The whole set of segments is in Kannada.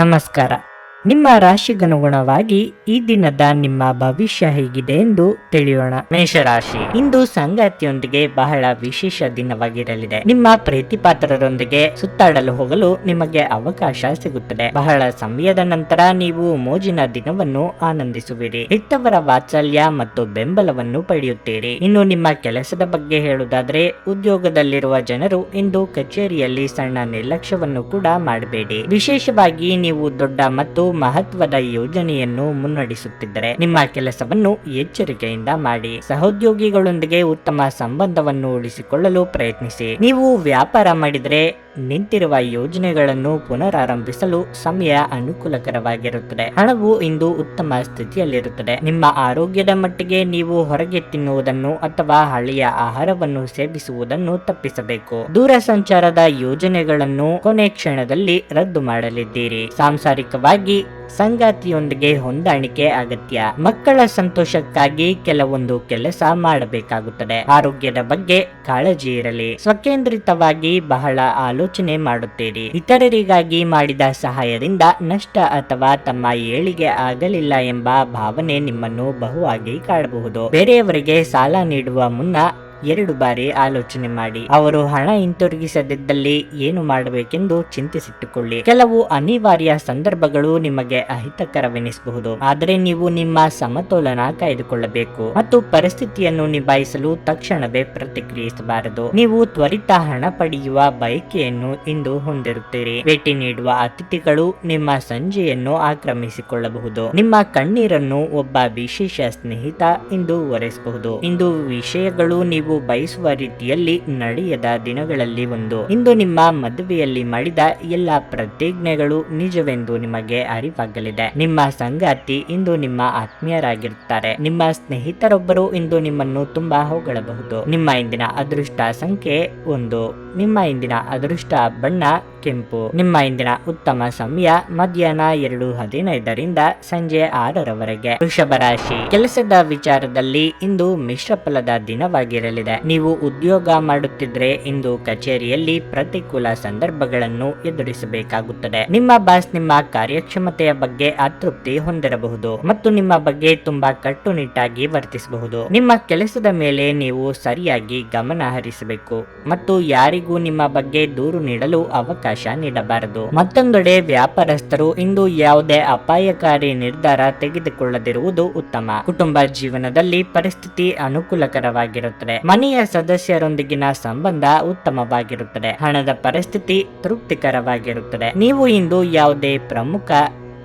ನಮಸ್ಕಾರ. ನಿಮ್ಮ ರಾಶಿಗನುಗುಣವಾಗಿ ಈ ದಿನದ ನಿಮ್ಮ ಭವಿಷ್ಯ ಹೇಗಿದೆ ಎಂದು ತಿಳಿಯೋಣ. ಮೇಷರಾಶಿ, ಇಂದು ಸಂಗಾತಿಯೊಂದಿಗೆ ಬಹಳ ವಿಶೇಷ ದಿನವಾಗಿರಲಿದೆ. ನಿಮ್ಮ ಪ್ರೀತಿಪಾತ್ರರೊಂದಿಗೆ ಸುತ್ತಾಡಲು ಹೋಗಲು ನಿಮಗೆ ಅವಕಾಶ ಸಿಗುತ್ತದೆ. ಬಹಳ ಸಮಯದ ನಂತರ ನೀವು ಮೋಜಿನ ದಿನವನ್ನು ಆನಂದಿಸುವಿರಿ. ಹೆತ್ತವರ ವಾತ್ಸಲ್ಯ ಮತ್ತು ಬೆಂಬಲವನ್ನು ಪಡೆಯುತ್ತೀರಿ. ಇನ್ನು ನಿಮ್ಮ ಕೆಲಸದ ಬಗ್ಗೆ ಹೇಳುವುದಾದ್ರೆ, ಉದ್ಯೋಗದಲ್ಲಿರುವ ಜನರು ಇಂದು ಕಚೇರಿಯಲ್ಲಿ ಸಣ್ಣ ನಿರ್ಲಕ್ಷ್ಯವನ್ನು ಕೂಡ ಮಾಡಬೇಡಿ. ವಿಶೇಷವಾಗಿ ನೀವು ದೊಡ್ಡ ಮತ್ತು ಮಹತ್ವದ ಯೋಜನೆಯನ್ನು ಮುನ್ನಡೆಸುತ್ತಿದ್ದರೆ ನಿಮ್ಮ ಕೆಲಸವನ್ನು ಎಚ್ಚರಿಕೆಯಿಂದ ಮಾಡಿ. ಸಹೋದ್ಯೋಗಿಗಳೊಂದಿಗೆ ಉತ್ತಮ ಸಂಬಂಧವನ್ನು ಉಳಿಸಿಕೊಳ್ಳಲು ಪ್ರಯತ್ನಿಸಿ. ನೀವು ವ್ಯಾಪಾರ ಮಾಡಿದರೆ ನಿಂತಿರುವ ಯೋಜನೆಗಳನ್ನು ಪುನರಾರಂಭಿಸಲು ಸಮಯ ಅನುಕೂಲಕರವಾಗಿರುತ್ತದೆ. ಹಣವು ಇಂದು ಉತ್ತಮ ಸ್ಥಿತಿಯಲ್ಲಿರುತ್ತದೆ. ನಿಮ್ಮ ಆರೋಗ್ಯದ ಮಟ್ಟಿಗೆ ನೀವು ಹೊರಗೆ ತಿನ್ನುವುದನ್ನು ಅಥವಾ ಹಳೆಯ ಆಹಾರವನ್ನು ಸೇವಿಸುವುದನ್ನು ತಪ್ಪಿಸಬೇಕು. ದೂರ ಸಂಚಾರದ ಯೋಜನೆಗಳನ್ನು ಕೊನೆ ಕ್ಷಣದಲ್ಲಿ ರದ್ದು ಮಾಡಲಿದ್ದೀರಿ. ಸಾಂಸಾರಿಕವಾಗಿ ಸಂಗಾತಿಯೊಂದಿಗೆ ಹೊಂದಾಣಿಕೆ ಅಗತ್ಯ. ಮಕ್ಕಳ ಸಂತೋಷಕ್ಕಾಗಿ ಕೆಲವೊಂದು ಕೆಲಸ ಮಾಡಬೇಕಾಗುತ್ತದೆ. ಆರೋಗ್ಯದ ಬಗ್ಗೆ ಕಾಳಜಿ ಇರಲಿ. ಸ್ವಕೇಂದ್ರಿತವಾಗಿ ಬಹಳ ಆಲೋಚನೆ ಮಾಡುತ್ತೀರಿ. ಇತರರಿಗಾಗಿ ಮಾಡಿದ ಸಹಾಯದಿಂದ ನಷ್ಟ ಅಥವಾ ತಮ್ಮ ಏಳಿಗೆ ಆಗಲಿಲ್ಲ ಎಂಬ ಭಾವನೆ ನಿಮ್ಮನ್ನು ಬಹುವಾಗಿ ಕಾಡಬಹುದು. ಬೇರೆಯವರಿಗೆ ಸಾಲ ನೀಡುವ ಮುನ್ನ 2 ಬಾರಿ ಆಲೋಚನೆ ಮಾಡಿ. ಅವರು ಹಣ ಹಿಂತಿರುಗಿಸದಿದ್ದಲ್ಲಿ ಏನು ಮಾಡಬೇಕೆಂದು ಚಿಂತಿಸಿಟ್ಟುಕೊಳ್ಳಿ. ಕೆಲವು ಅನಿವಾರ್ಯ ಸಂದರ್ಭಗಳು ನಿಮಗೆ ಅಹಿತಕರವೆನಿಸಬಹುದು, ಆದರೆ ನೀವು ನಿಮ್ಮ ಸಮತೋಲನ ಕಾಯ್ದುಕೊಳ್ಳಬೇಕು ಮತ್ತು ಪರಿಸ್ಥಿತಿಯನ್ನು ನಿಭಾಯಿಸಲು ತಕ್ಷಣವೇ ಪ್ರತಿಕ್ರಿಯಿಸಬಾರದು. ನೀವು ತ್ವರಿತ ಹಣ ಪಡೆಯುವ ಬಯಕೆಯನ್ನು ಇಂದು ಹೊಂದಿರುತ್ತೀರಿ. ಭೇಟಿ ನೀಡುವ ಅತಿಥಿಗಳು ನಿಮ್ಮ ಸಂಜೆಯನ್ನು ಆಕ್ರಮಿಸಿಕೊಳ್ಳಬಹುದು. ನಿಮ್ಮ ಕಣ್ಣೀರನ್ನು ಒಬ್ಬ ವಿಶೇಷ ಸ್ನೇಹಿತ ಇಂದು ಒರೆಸಬಹುದು. ಇಂದು ವಿಷಯಗಳು ನೀವು ಬಯಸುವ ರೀತಿಯಲ್ಲಿ ನಡೆಯದ ದಿನಗಳಲ್ಲಿ ಒಂದು. ಇಂದು ನಿಮ್ಮ ಮದುವೆಯಲ್ಲಿ ಮಾಡಿದ ಎಲ್ಲ ಪ್ರತಿಜ್ಞೆಗಳು ನಿಜವೆಂದು ನಿಮಗೆ ಅರಿವಾಗಲಿದೆ. ನಿಮ್ಮ ಸಂಗಾತಿ ಇಂದು ನಿಮ್ಮ ಆತ್ಮೀಯರಾಗಿರುತ್ತಾರೆ. ನಿಮ್ಮ ಸ್ನೇಹಿತರೊಬ್ಬರು ಇಂದು ನಿಮ್ಮನ್ನು ತುಂಬಾ ಹೊಗಳಬಹುದು. ನಿಮ್ಮ ಇಂದಿನ ಅದೃಷ್ಟ ಸಂಖ್ಯೆ 1. ನಿಮ್ಮ ಇಂದಿನ ಅದೃಷ್ಟ ಬಣ್ಣ ಕೆಂಪು. ನಿಮ್ಮ ಇಂದಿನ ಉತ್ತಮ ಸಮಯ ಮಧ್ಯಾಹ್ನ 2:15 ಸಂಜೆ 6 ವೃಷಭ ರಾಶಿ, ಕೆಲಸದ ವಿಚಾರದಲ್ಲಿ ಇಂದು ಮಿಶ್ರ ಫಲದ ದಿನವಾಗಿರಲಿದೆ. ನೀವು ಉದ್ಯೋಗ ಮಾಡುತ್ತಿದ್ರೆ ಇಂದು ಕಚೇರಿಯಲ್ಲಿ ಪ್ರತಿಕೂಲ ಸಂದರ್ಭಗಳನ್ನು ಎದುರಿಸಬೇಕಾಗುತ್ತದೆ. ನಿಮ್ಮ ಬಾಸ್ ನಿಮ್ಮ ಕಾರ್ಯಕ್ಷಮತೆಯ ಬಗ್ಗೆ ಅತೃಪ್ತಿ ಹೊಂದಿರಬಹುದು ಮತ್ತು ನಿಮ್ಮ ಬಗ್ಗೆ ತುಂಬಾ ಕಟ್ಟುನಿಟ್ಟಾಗಿ ವರ್ತಿಸಬಹುದು. ನಿಮ್ಮ ಕೆಲಸದ ಮೇಲೆ ನೀವು ಸರಿಯಾಗಿ ಗಮನ ಹರಿಸಬೇಕು ಮತ್ತು ಯಾರಿಗೂ ನಿಮ್ಮ ಬಗ್ಗೆ ದೂರು ನೀಡಲು ಅವಕಾಶ ನೀಡಬಾರದು. ಮತ್ತೊಂದೆಡೆ ವ್ಯಾಪಾರಸ್ಥರು ಇಂದು ಯಾವುದೇ ಅಪಾಯಕಾರಿ ನಿರ್ಧಾರ ತೆಗೆದುಕೊಳ್ಳದಿರುವುದು ಉತ್ತಮ. ಕುಟುಂಬ ಜೀವನದಲ್ಲಿ ಪರಿಸ್ಥಿತಿ ಅನುಕೂಲಕರವಾಗಿರುತ್ತದೆ. ಮನೆಯ ಸದಸ್ಯರೊಂದಿಗಿನ ಸಂಬಂಧ ಉತ್ತಮವಾಗಿರುತ್ತದೆ. ಹಣದ ಪರಿಸ್ಥಿತಿ ತೃಪ್ತಿಕರವಾಗಿರುತ್ತದೆ. ನೀವು ಇಂದು ಯಾವುದೇ ಪ್ರಮುಖ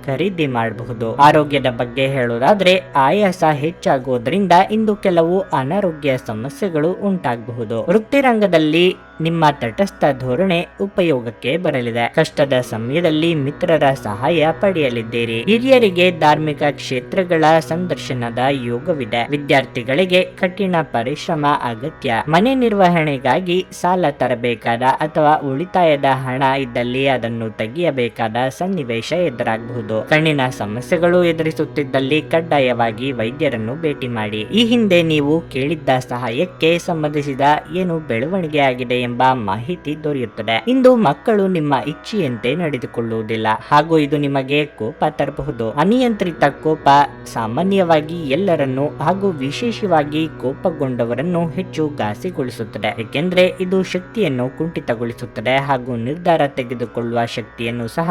ಖರೀದಿ ಮಾಡಬಹುದು. ಆರೋಗ್ಯದ ಬಗ್ಗೆ ಹೇಳುವುದಾದ್ರೆ, ಆಯಾಸ ಹೆಚ್ಚಾಗುವುದರಿಂದ ಇಂದು ಕೆಲವು ಅನಾರೋಗ್ಯ ಸಮಸ್ಯೆಗಳು ಉಂಟಾಗಬಹುದು. ವೃತ್ತಿರಂಗದಲ್ಲಿ ನಿಮ್ಮ ತಟಸ್ಥ ಧೋರಣೆ ಉಪಯೋಗಕ್ಕೆ ಬರಲಿದೆ. ಕಷ್ಟದ ಸಮಯದಲ್ಲಿ ಮಿತ್ರರ ಸಹಾಯ ಪಡೆಯಲಿದ್ದೀರಿ. ಹಿರಿಯರಿಗೆ ಧಾರ್ಮಿಕ ಕ್ಷೇತ್ರಗಳ ಸಂದರ್ಶನದ ಯೋಗವಿದೆ. ವಿದ್ಯಾರ್ಥಿಗಳಿಗೆ ಕಠಿಣ ಪರಿಶ್ರಮ ಅಗತ್ಯ. ಮನೆ ನಿರ್ವಹಣೆಗಾಗಿ ಸಾಲ ತರಬೇಕಾದ ಅಥವಾ ಉಳಿತಾಯದ ಹಣ ಇದ್ದಲ್ಲಿ ಅದನ್ನು ತೆಗೆಯಬೇಕಾದ ಸನ್ನಿವೇಶ ಎದುರಾಗಬಹುದು. ಕಣ್ಣಿನ ಸಮಸ್ಯೆಗಳು ಎದುರಿಸುತ್ತಿದ್ದಲ್ಲಿ ಕಡ್ಡಾಯವಾಗಿ ವೈದ್ಯರನ್ನು ಭೇಟಿ ಮಾಡಿ. ಈ ಹಿಂದೆ ನೀವು ಕೇಳಿದ್ದ ಸಹಾಯಕ್ಕೆ ಸಂಬಂಧಿಸಿದ ಏನು ಬೆಳವಣಿಗೆ ಆಗಿದೆ ಎಂಬ ಮಾಹಿತಿ ದೊರೆಯುತ್ತದೆ. ಇಂದು ಮಕ್ಕಳು ನಿಮ್ಮ ಇಚ್ಛೆಯಂತೆ ನಡೆದುಕೊಳ್ಳುವುದಿಲ್ಲ ಹಾಗೂ ಇದು ನಿಮಗೆ ಕೋಪ ತರಬಹುದು. ಅನಿಯಂತ್ರಿತ ಕೋಪ ಸಾಮಾನ್ಯವಾಗಿ ಎಲ್ಲರನ್ನು ಹಾಗೂ ವಿಶೇಷವಾಗಿ ಕೋಪಗೊಂಡವರನ್ನು ಹೆಚ್ಚು ಘಾಸಿಗೊಳಿಸುತ್ತದೆ, ಏಕೆಂದರೆ ಇದು ಶಕ್ತಿಯನ್ನು ಕುಂಠಿತಗೊಳಿಸುತ್ತದೆ ಹಾಗೂ ನಿರ್ಧಾರ ತೆಗೆದುಕೊಳ್ಳುವ ಶಕ್ತಿಯನ್ನು ಸಹ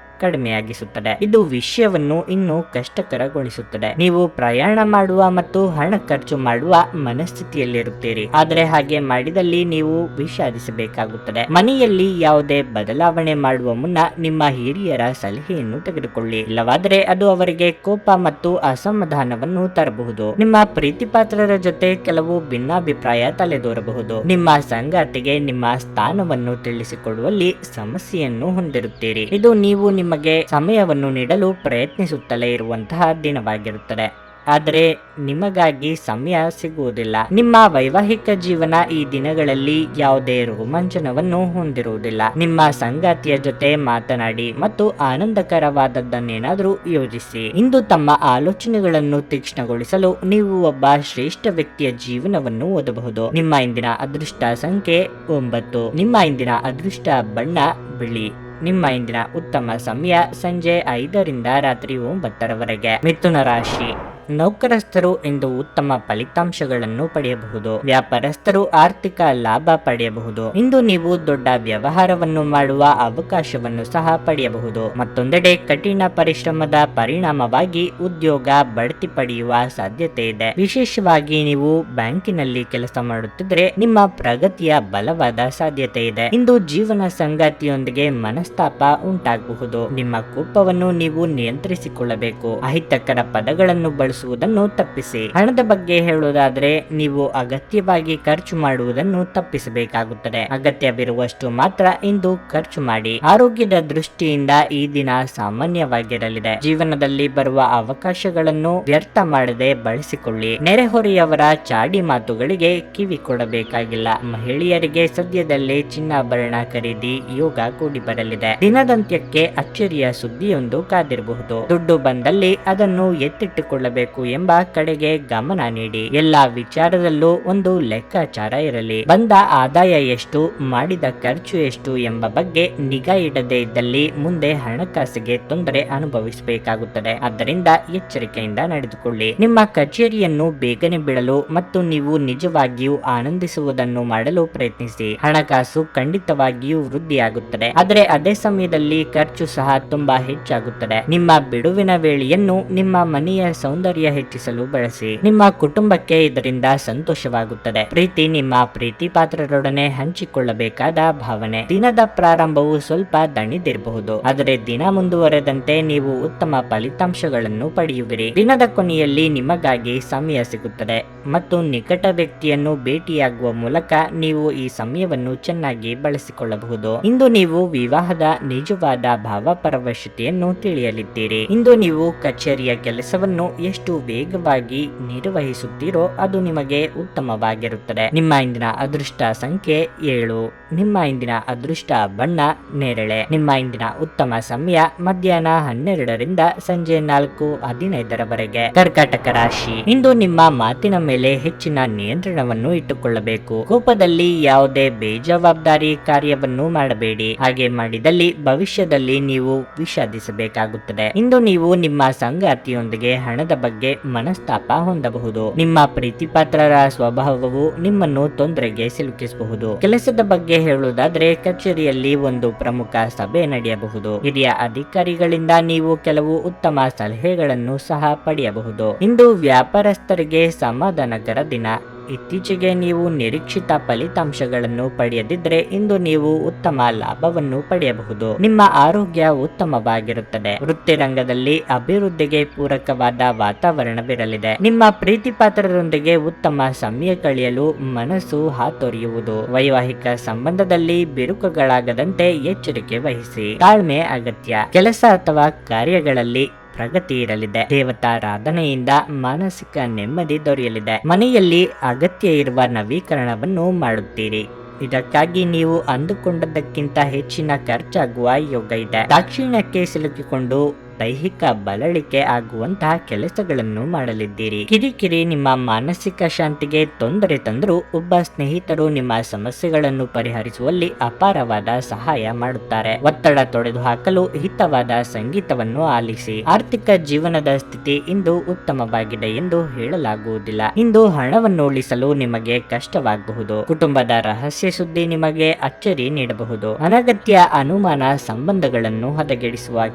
ಕಡಿಮೆಯಾಗಿಸುತ್ತದೆ. ಇದು ವಿಷಯವನ್ನು ಇನ್ನೂ ಕಷ್ಟಕರಗೊಳಿಸುತ್ತದೆ. ನೀವು ಪ್ರಯಾಣ ಮಾಡುವ ಮತ್ತು ಹಣ ಖರ್ಚು ಮಾಡುವ ಮನಸ್ಥಿತಿಯಲ್ಲಿರುತ್ತೀರಿ, ಆದರೆ ಹಾಗೆ ಮಾಡಿದಲ್ಲಿ ನೀವು ವಿಷಾದಿಸಬೇಕಾಗುತ್ತದೆ. ಮನೆಯಲ್ಲಿ ಯಾವುದೇ ಬದಲಾವಣೆ ಮಾಡುವ ಮುನ್ನ ನಿಮ್ಮ ಹಿರಿಯರ ಸಲಹೆಯನ್ನು ತೆಗೆದುಕೊಳ್ಳಿ, ಇಲ್ಲವಾದರೆ ಅದು ಅವರಿಗೆ ಕೋಪ ಮತ್ತು ಅಸಮಾಧಾನವನ್ನು ತರಬಹುದು. ನಿಮ್ಮ ಪ್ರೀತಿಪಾತ್ರರ ಜೊತೆ ಕೆಲವು ಭಿನ್ನಾಭಿಪ್ರಾಯ ತಲೆದೋರಬಹುದು. ನಿಮ್ಮ ಸಂಗಾತಿಗೆ ನಿಮ್ಮ ಸ್ಥಾನವನ್ನು ತಿಳಿಸಿಕೊಡುವಲ್ಲಿ ಸಮಸ್ಯೆಯನ್ನು ಹೊಂದಿರುತ್ತೀರಿ. ಇದು ನೀವು ನಿಮಗೆ ಸಮಯವನ್ನು ನೀಡಲು ಪ್ರಯತ್ನಿಸುತ್ತಲೇ ಇರುವಂತಹ ದಿನವಾಗಿರುತ್ತದೆ, ಆದರೆ ನಿಮಗಾಗಿ ಸಮಯ ಸಿಗುವುದಿಲ್ಲ. ನಿಮ್ಮ ವೈವಾಹಿಕ ಜೀವನ ಈ ದಿನಗಳಲ್ಲಿ ಯಾವುದೇ ರೋಮಾಂಚನವನ್ನು ಹೊಂದಿರುವುದಿಲ್ಲ. ನಿಮ್ಮ ಸಂಗಾತಿಯ ಜೊತೆ ಮಾತನಾಡಿ ಮತ್ತು ಆನಂದಕರವಾದದ್ದನ್ನೇನಾದರೂ ಯೋಜಿಸಿ. ಇಂದು ತಮ್ಮ ಆಲೋಚನೆಗಳನ್ನು ತೀಕ್ಷ್ಣಗೊಳಿಸಲು ನೀವು ಒಬ್ಬ ಶ್ರೇಷ್ಠ ವ್ಯಕ್ತಿಯ ಜೀವನವನ್ನು ಓದಬಹುದು. ನಿಮ್ಮ ಇಂದಿನ ಅದೃಷ್ಟ ಸಂಖ್ಯೆ 9. ನಿಮ್ಮ ಇಂದಿನ ಅದೃಷ್ಟ ಬಣ್ಣ ಬಿಳಿ. ನಿಮ್ಮ ಇಂದಿನ ಉತ್ತಮ ಸಮಯ ಸಂಜೆ 5ರಿಂದ ರಾತ್ರಿ 9ರವರೆಗೆ. ಮಿಥುನ ರಾಶಿ, ನೌಕರಸ್ಥರು ಇಂದು ಉತ್ತಮ ಫಲಿತಾಂಶಗಳನ್ನು ಪಡೆಯಬಹುದು. ವ್ಯಾಪಾರಸ್ಥರು ಆರ್ಥಿಕ ಲಾಭ ಪಡೆಯಬಹುದು. ಇಂದು ನೀವು ದೊಡ್ಡ ವ್ಯವಹಾರವನ್ನು ಮಾಡುವ ಅವಕಾಶವನ್ನು ಸಹ ಪಡೆಯಬಹುದು. ಮತ್ತೊಂದೆಡೆ ಕಠಿಣ ಪರಿಶ್ರಮದ ಪರಿಣಾಮವಾಗಿ ಉದ್ಯೋಗ ಬಡ್ತಿ ಪಡೆಯುವ ಸಾಧ್ಯತೆ ಇದೆ. ವಿಶೇಷವಾಗಿ ನೀವು ಬ್ಯಾಂಕಿನಲ್ಲಿ ಕೆಲಸ ಮಾಡುತ್ತಿದ್ರೆ ನಿಮ್ಮ ಪ್ರಗತಿಯ ಬಲವಾದ ಸಾಧ್ಯತೆ ಇದೆ. ಇಂದು ಜೀವನ ಸಂಗಾತಿಯೊಂದಿಗೆ ಮನಸ್ತಾಪ ಉಂಟಾಗಬಹುದು. ನಿಮ್ಮ ಕೋಪವನ್ನು ನೀವು ನಿಯಂತ್ರಿಸಿಕೊಳ್ಳಬೇಕು. ಅಹಿತಕರ ಪದಗಳನ್ನು ಬಳಸುವುದನ್ನು ತಪ್ಪಿಸಿ. ಹಣದ ಬಗ್ಗೆ ಹೇಳುವುದಾದ್ರೆ ನೀವು ಅಗತ್ಯವಾಗಿ ಖರ್ಚು ಮಾಡುವುದನ್ನು ತಪ್ಪಿಸಬೇಕಾಗುತ್ತದೆ. ಅಗತ್ಯವಿರುವಷ್ಟು ಮಾತ್ರ ಇಂದು ಖರ್ಚು ಮಾಡಿ. ಆರೋಗ್ಯದ ದೃಷ್ಟಿಯಿಂದ ಈ ದಿನ ಸಾಮಾನ್ಯವಾಗಿರಲಿದೆ. ಜೀವನದಲ್ಲಿ ಬರುವ ಅವಕಾಶಗಳನ್ನು ವ್ಯರ್ಥ ಮಾಡದೆ ಬಳಸಿಕೊಳ್ಳಿ. ನೆರೆಹೊರೆಯವರ ಚಾಡಿ ಮಾತುಗಳಿಗೆ ಕಿವಿ ಕೊಡಬೇಕಾಗಿಲ್ಲ. ಮಹಿಳೆಯರಿಗೆ ಸದ್ಯದಲ್ಲೇ ಚಿನ್ನಾಭರಣ ಖರೀದಿ ಯೋಗ ಕೂಡಿ ಬರಲಿದೆ. ದಿನದಂತ್ಯಕ್ಕೆ ಅಚ್ಚರಿಯ ಸುದ್ದಿಯೊಂದು ಕಾದಿರಬಹುದು. ದುಡ್ಡು ಬಂದಲ್ಲಿ ಅದನ್ನು ಎತ್ತಿಟ್ಟುಕೊಳ್ಳಬೇಕು ಎಂಬ ಕಡೆಗೆ ಗಮನ ನೀಡಿ. ಎಲ್ಲಾ ವಿಚಾರದಲ್ಲೂ ಒಂದು ಲೆಕ್ಕಾಚಾರ ಇರಲಿ. ಬಂದ ಆದಾಯ ಎಷ್ಟು, ಮಾಡಿದ ಖರ್ಚು ಎಷ್ಟು ಎಂಬ ಬಗ್ಗೆ ನಿಗಾ ಇಡದೇ ಇದ್ದಲ್ಲಿ ಮುಂದೆ ಹಣಕಾಸಿಗೆ ತೊಂದರೆ ಅನುಭವಿಸಬೇಕಾಗುತ್ತದೆ. ಆದ್ದರಿಂದ ಎಚ್ಚರಿಕೆಯಿಂದ ನಡೆದುಕೊಳ್ಳಿ. ನಿಮ್ಮ ಕಚೇರಿಯನ್ನು ಬೇಗನೆ ಬಿಡಲು ಮತ್ತು ನೀವು ನಿಜವಾಗಿಯೂ ಆನಂದಿಸುವುದನ್ನು ಮಾಡಲು ಪ್ರಯತ್ನಿಸಿ. ಹಣಕಾಸು ಖಂಡಿತವಾಗಿಯೂ ವೃದ್ಧಿಯಾಗುತ್ತದೆ, ಆದರೆ ಅದೇ ಸಮಯದಲ್ಲಿ ಖರ್ಚು ಸಹ ತುಂಬಾ ಹೆಚ್ಚಾಗುತ್ತದೆ. ನಿಮ್ಮ ಬಿಡುವಿನ ವೇಳೆಯನ್ನು ನಿಮ್ಮ ಮನೆಯ ಸೌಂದರ್ಯ ಹೆಚ್ಚಿಸಲು ಬಳಸಿ. ನಿಮ್ಮ ಕುಟುಂಬಕ್ಕೆ ಇದರಿಂದ ಸಂತೋಷವಾಗುತ್ತದೆ. ಪ್ರೀತಿ ನಿಮ್ಮ ಪ್ರೀತಿ ಪಾತ್ರರೊಡನೆ ಹಂಚಿಕೊಳ್ಳಬೇಕಾದ ಭಾವನೆ. ದಿನದ ಪ್ರಾರಂಭವು ಸ್ವಲ್ಪ ದಣಿದಿರಬಹುದು, ಆದರೆ ದಿನ ಮುಂದುವರೆದಂತೆ ನೀವು ಉತ್ತಮ ಫಲಿತಾಂಶಗಳನ್ನು ಪಡೆಯುವಿರಿ. ದಿನದ ಕೊನೆಯಲ್ಲಿ ನಿಮಗಾಗಿ ಸಮಯ ಸಿಗುತ್ತದೆ ಮತ್ತು ನಿಕಟ ವ್ಯಕ್ತಿಯನ್ನು ಭೇಟಿಯಾಗುವ ಮೂಲಕ ನೀವು ಈ ಸಮಯವನ್ನು ಚೆನ್ನಾಗಿ ಬಳಸಿಕೊಳ್ಳಬಹುದು. ಇಂದು ನೀವು ವಿವಾಹದ ನಿಜವಾದ ಭಾವಪರವಶತೆಯನ್ನು ತಿಳಿಯಲಿದ್ದೀರಿ. ಇಂದು ನೀವು ಕಚೇರಿಯ ಕೆಲಸವನ್ನು ಎಷ್ಟು ವೇಗವಾಗಿ ನಿರ್ವಹಿಸುತ್ತೀರೋ ಅದು ನಿಮಗೆ ಉತ್ತಮವಾಗಿರುತ್ತದೆ. ನಿಮ್ಮ ಇಂದಿನ ಅದೃಷ್ಟ ಸಂಖ್ಯೆ 7. ನಿಮ್ಮ ಇಂದಿನ ಅದೃಷ್ಟ ಬಣ್ಣ ನೇರಳೆ. ನಿಮ್ಮ ಇಂದಿನ ಉತ್ತಮ ಸಮಯ ಮಧ್ಯಾಹ್ನ 12ರಿಂದ ಸಂಜೆ 4:15ರವರೆಗೆ. ಕರ್ಕಾಟಕ ರಾಶಿ, ಇಂದು ನಿಮ್ಮ ಮಾತಿನ ಮೇಲೆ ಹೆಚ್ಚಿನ ನಿಯಂತ್ರಣವನ್ನು ಇಟ್ಟುಕೊಳ್ಳಬೇಕು. ಕೋಪದಲ್ಲಿ ಯಾವುದೇ ಬೇಜವಾಬ್ದಾರಿ ಕಾರ್ಯವನ್ನು ಮಾಡಬೇಡಿ. ಹಾಗೆ ಮಾಡಿದಲ್ಲಿ ಭವಿಷ್ಯದಲ್ಲಿ ನೀವು ವಿಷಾದಿಸಬೇಕಾಗುತ್ತದೆ. ಇಂದು ನೀವು ನಿಮ್ಮ ಸಂಗಾತಿಯೊಂದಿಗೆ ಹಣದ ಬಗ್ಗೆ ಮನಸ್ತಾಪ ಹೊಂದಬಹುದು. ನಿಮ್ಮ ಪ್ರೀತಿಪಾತ್ರರ ಸ್ವಭಾವವು ನಿಮ್ಮನ್ನು ತೊಂದರೆಗೆ ಸಿಲುಕಿಸಬಹುದು. ಕೆಲಸದ ಬಗ್ಗೆ ಹೇಳುವುದಾದ್ರೆ ಕಚೇರಿಯಲ್ಲಿ ಒಂದು ಪ್ರಮುಖ ಸಭೆ ನಡೆಯಬಹುದು. ಹಿರಿಯ ಅಧಿಕಾರಿಗಳಿಂದ ನೀವು ಕೆಲವು ಉತ್ತಮ ಸಲಹೆಗಳನ್ನು ಸಹ ಪಡೆಯಬಹುದು. ಇಂದು ವ್ಯಾಪಾರಸ್ಥರಿಗೆ ಸಮಾಧಾನಕರ ದಿನ. ಇತ್ತೀಚೆಗೆ ನೀವು ನಿರೀಕ್ಷಿತ ಫಲಿತಾಂಶಗಳನ್ನು ಪಡೆಯದಿದ್ರೆ ಇಂದು ನೀವು ಉತ್ತಮ ಲಾಭವನ್ನು ಪಡೆಯಬಹುದು. ನಿಮ್ಮ ಆರೋಗ್ಯ ಉತ್ತಮವಾಗಿರುತ್ತದೆ. ವೃತ್ತಿ ರಂಗದಲ್ಲಿ ಅಭಿವೃದ್ಧಿಗೆ ಪೂರಕವಾದ ವಾತಾವರಣವಿರಲಿದೆ. ನಿಮ್ಮ ಪ್ರೀತಿಪಾತ್ರರೊಂದಿಗೆ ಉತ್ತಮ ಸಮಯ ಕಳೆಯಲು ಮನಸ್ಸು ಹಾತೊರೆಯುವುದು. ವೈವಾಹಿಕ ಸಂಬಂಧದಲ್ಲಿ ಬಿರುಕುಗಳಾಗದಂತೆ ಎಚ್ಚರಿಕೆ ವಹಿಸಿ. ತಾಳ್ಮೆ ಅಗತ್ಯ. ಕೆಲಸ ಅಥವಾ ಕಾರ್ಯಗಳಲ್ಲಿ ಪ್ರಗತಿ ಇರಲಿದೆ. ದೇವತಾರಾಧನೆಯಿಂದ ಮಾನಸಿಕ ನೆಮ್ಮದಿ ದೊರೆಯಲಿದೆ. ಮನೆಯಲ್ಲಿ ಅಗತ್ಯ ಇರುವ ನವೀಕರಣವನ್ನು ಮಾಡುತ್ತೀರಿ. ಇದಕ್ಕಾಗಿ ನೀವು ಅಂದುಕೊಂಡದ್ದಕ್ಕಿಂತ ಹೆಚ್ಚಿನ ಖರ್ಚಾಗುವ ಯೋಗ ಇದೆ. ದಾಕ್ಷಿಣ್ಯಕ್ಕೆ ಸಿಲುಕಿಕೊಂಡು ದೈಹಿಕ ಬಳಲಿಕೆ ಆಗುವಂತಹ ಕೆಲಸಗಳನ್ನು ಮಾಡಲಿದ್ದೀರಿ. ಕಿರಿಕಿರಿ ನಿಮ್ಮ ಮಾನಸಿಕ ಶಾಂತಿಗೆ ತೊಂದರೆ ತಂದರೂ ಒಬ್ಬ ಸ್ನೇಹಿತರು ನಿಮ್ಮ ಸಮಸ್ಯೆಗಳನ್ನು ಪರಿಹರಿಸುವಲ್ಲಿ ಅಪಾರವಾದ ಸಹಾಯ ಮಾಡುತ್ತಾರೆ. ಒತ್ತಡ ತೊಡೆದುಹಾಕಲು ಹಿತವಾದ ಸಂಗೀತವನ್ನು ಆಲಿಸಿ. ಆರ್ಥಿಕ ಜೀವನದ ಸ್ಥಿತಿ ಇಂದು ಉತ್ತಮವಾಗಿದೆ ಎಂದು ಹೇಳಲಾಗುವುದಿಲ್ಲ. ಇಂದು ಹಣವನ್ನು ಉಳಿಸಲು ನಿಮಗೆ ಕಷ್ಟವಾಗಬಹುದು. ಕುಟುಂಬದ ರಹಸ್ಯ ಸುದ್ದಿ ನಿಮಗೆ ಅಚ್ಚರಿ ನೀಡಬಹುದು. ಅನಗತ್ಯ ಅನುಮಾನ ಸಂಬಂಧಗಳನ್ನು ಹದಗೆಡಿಸುವ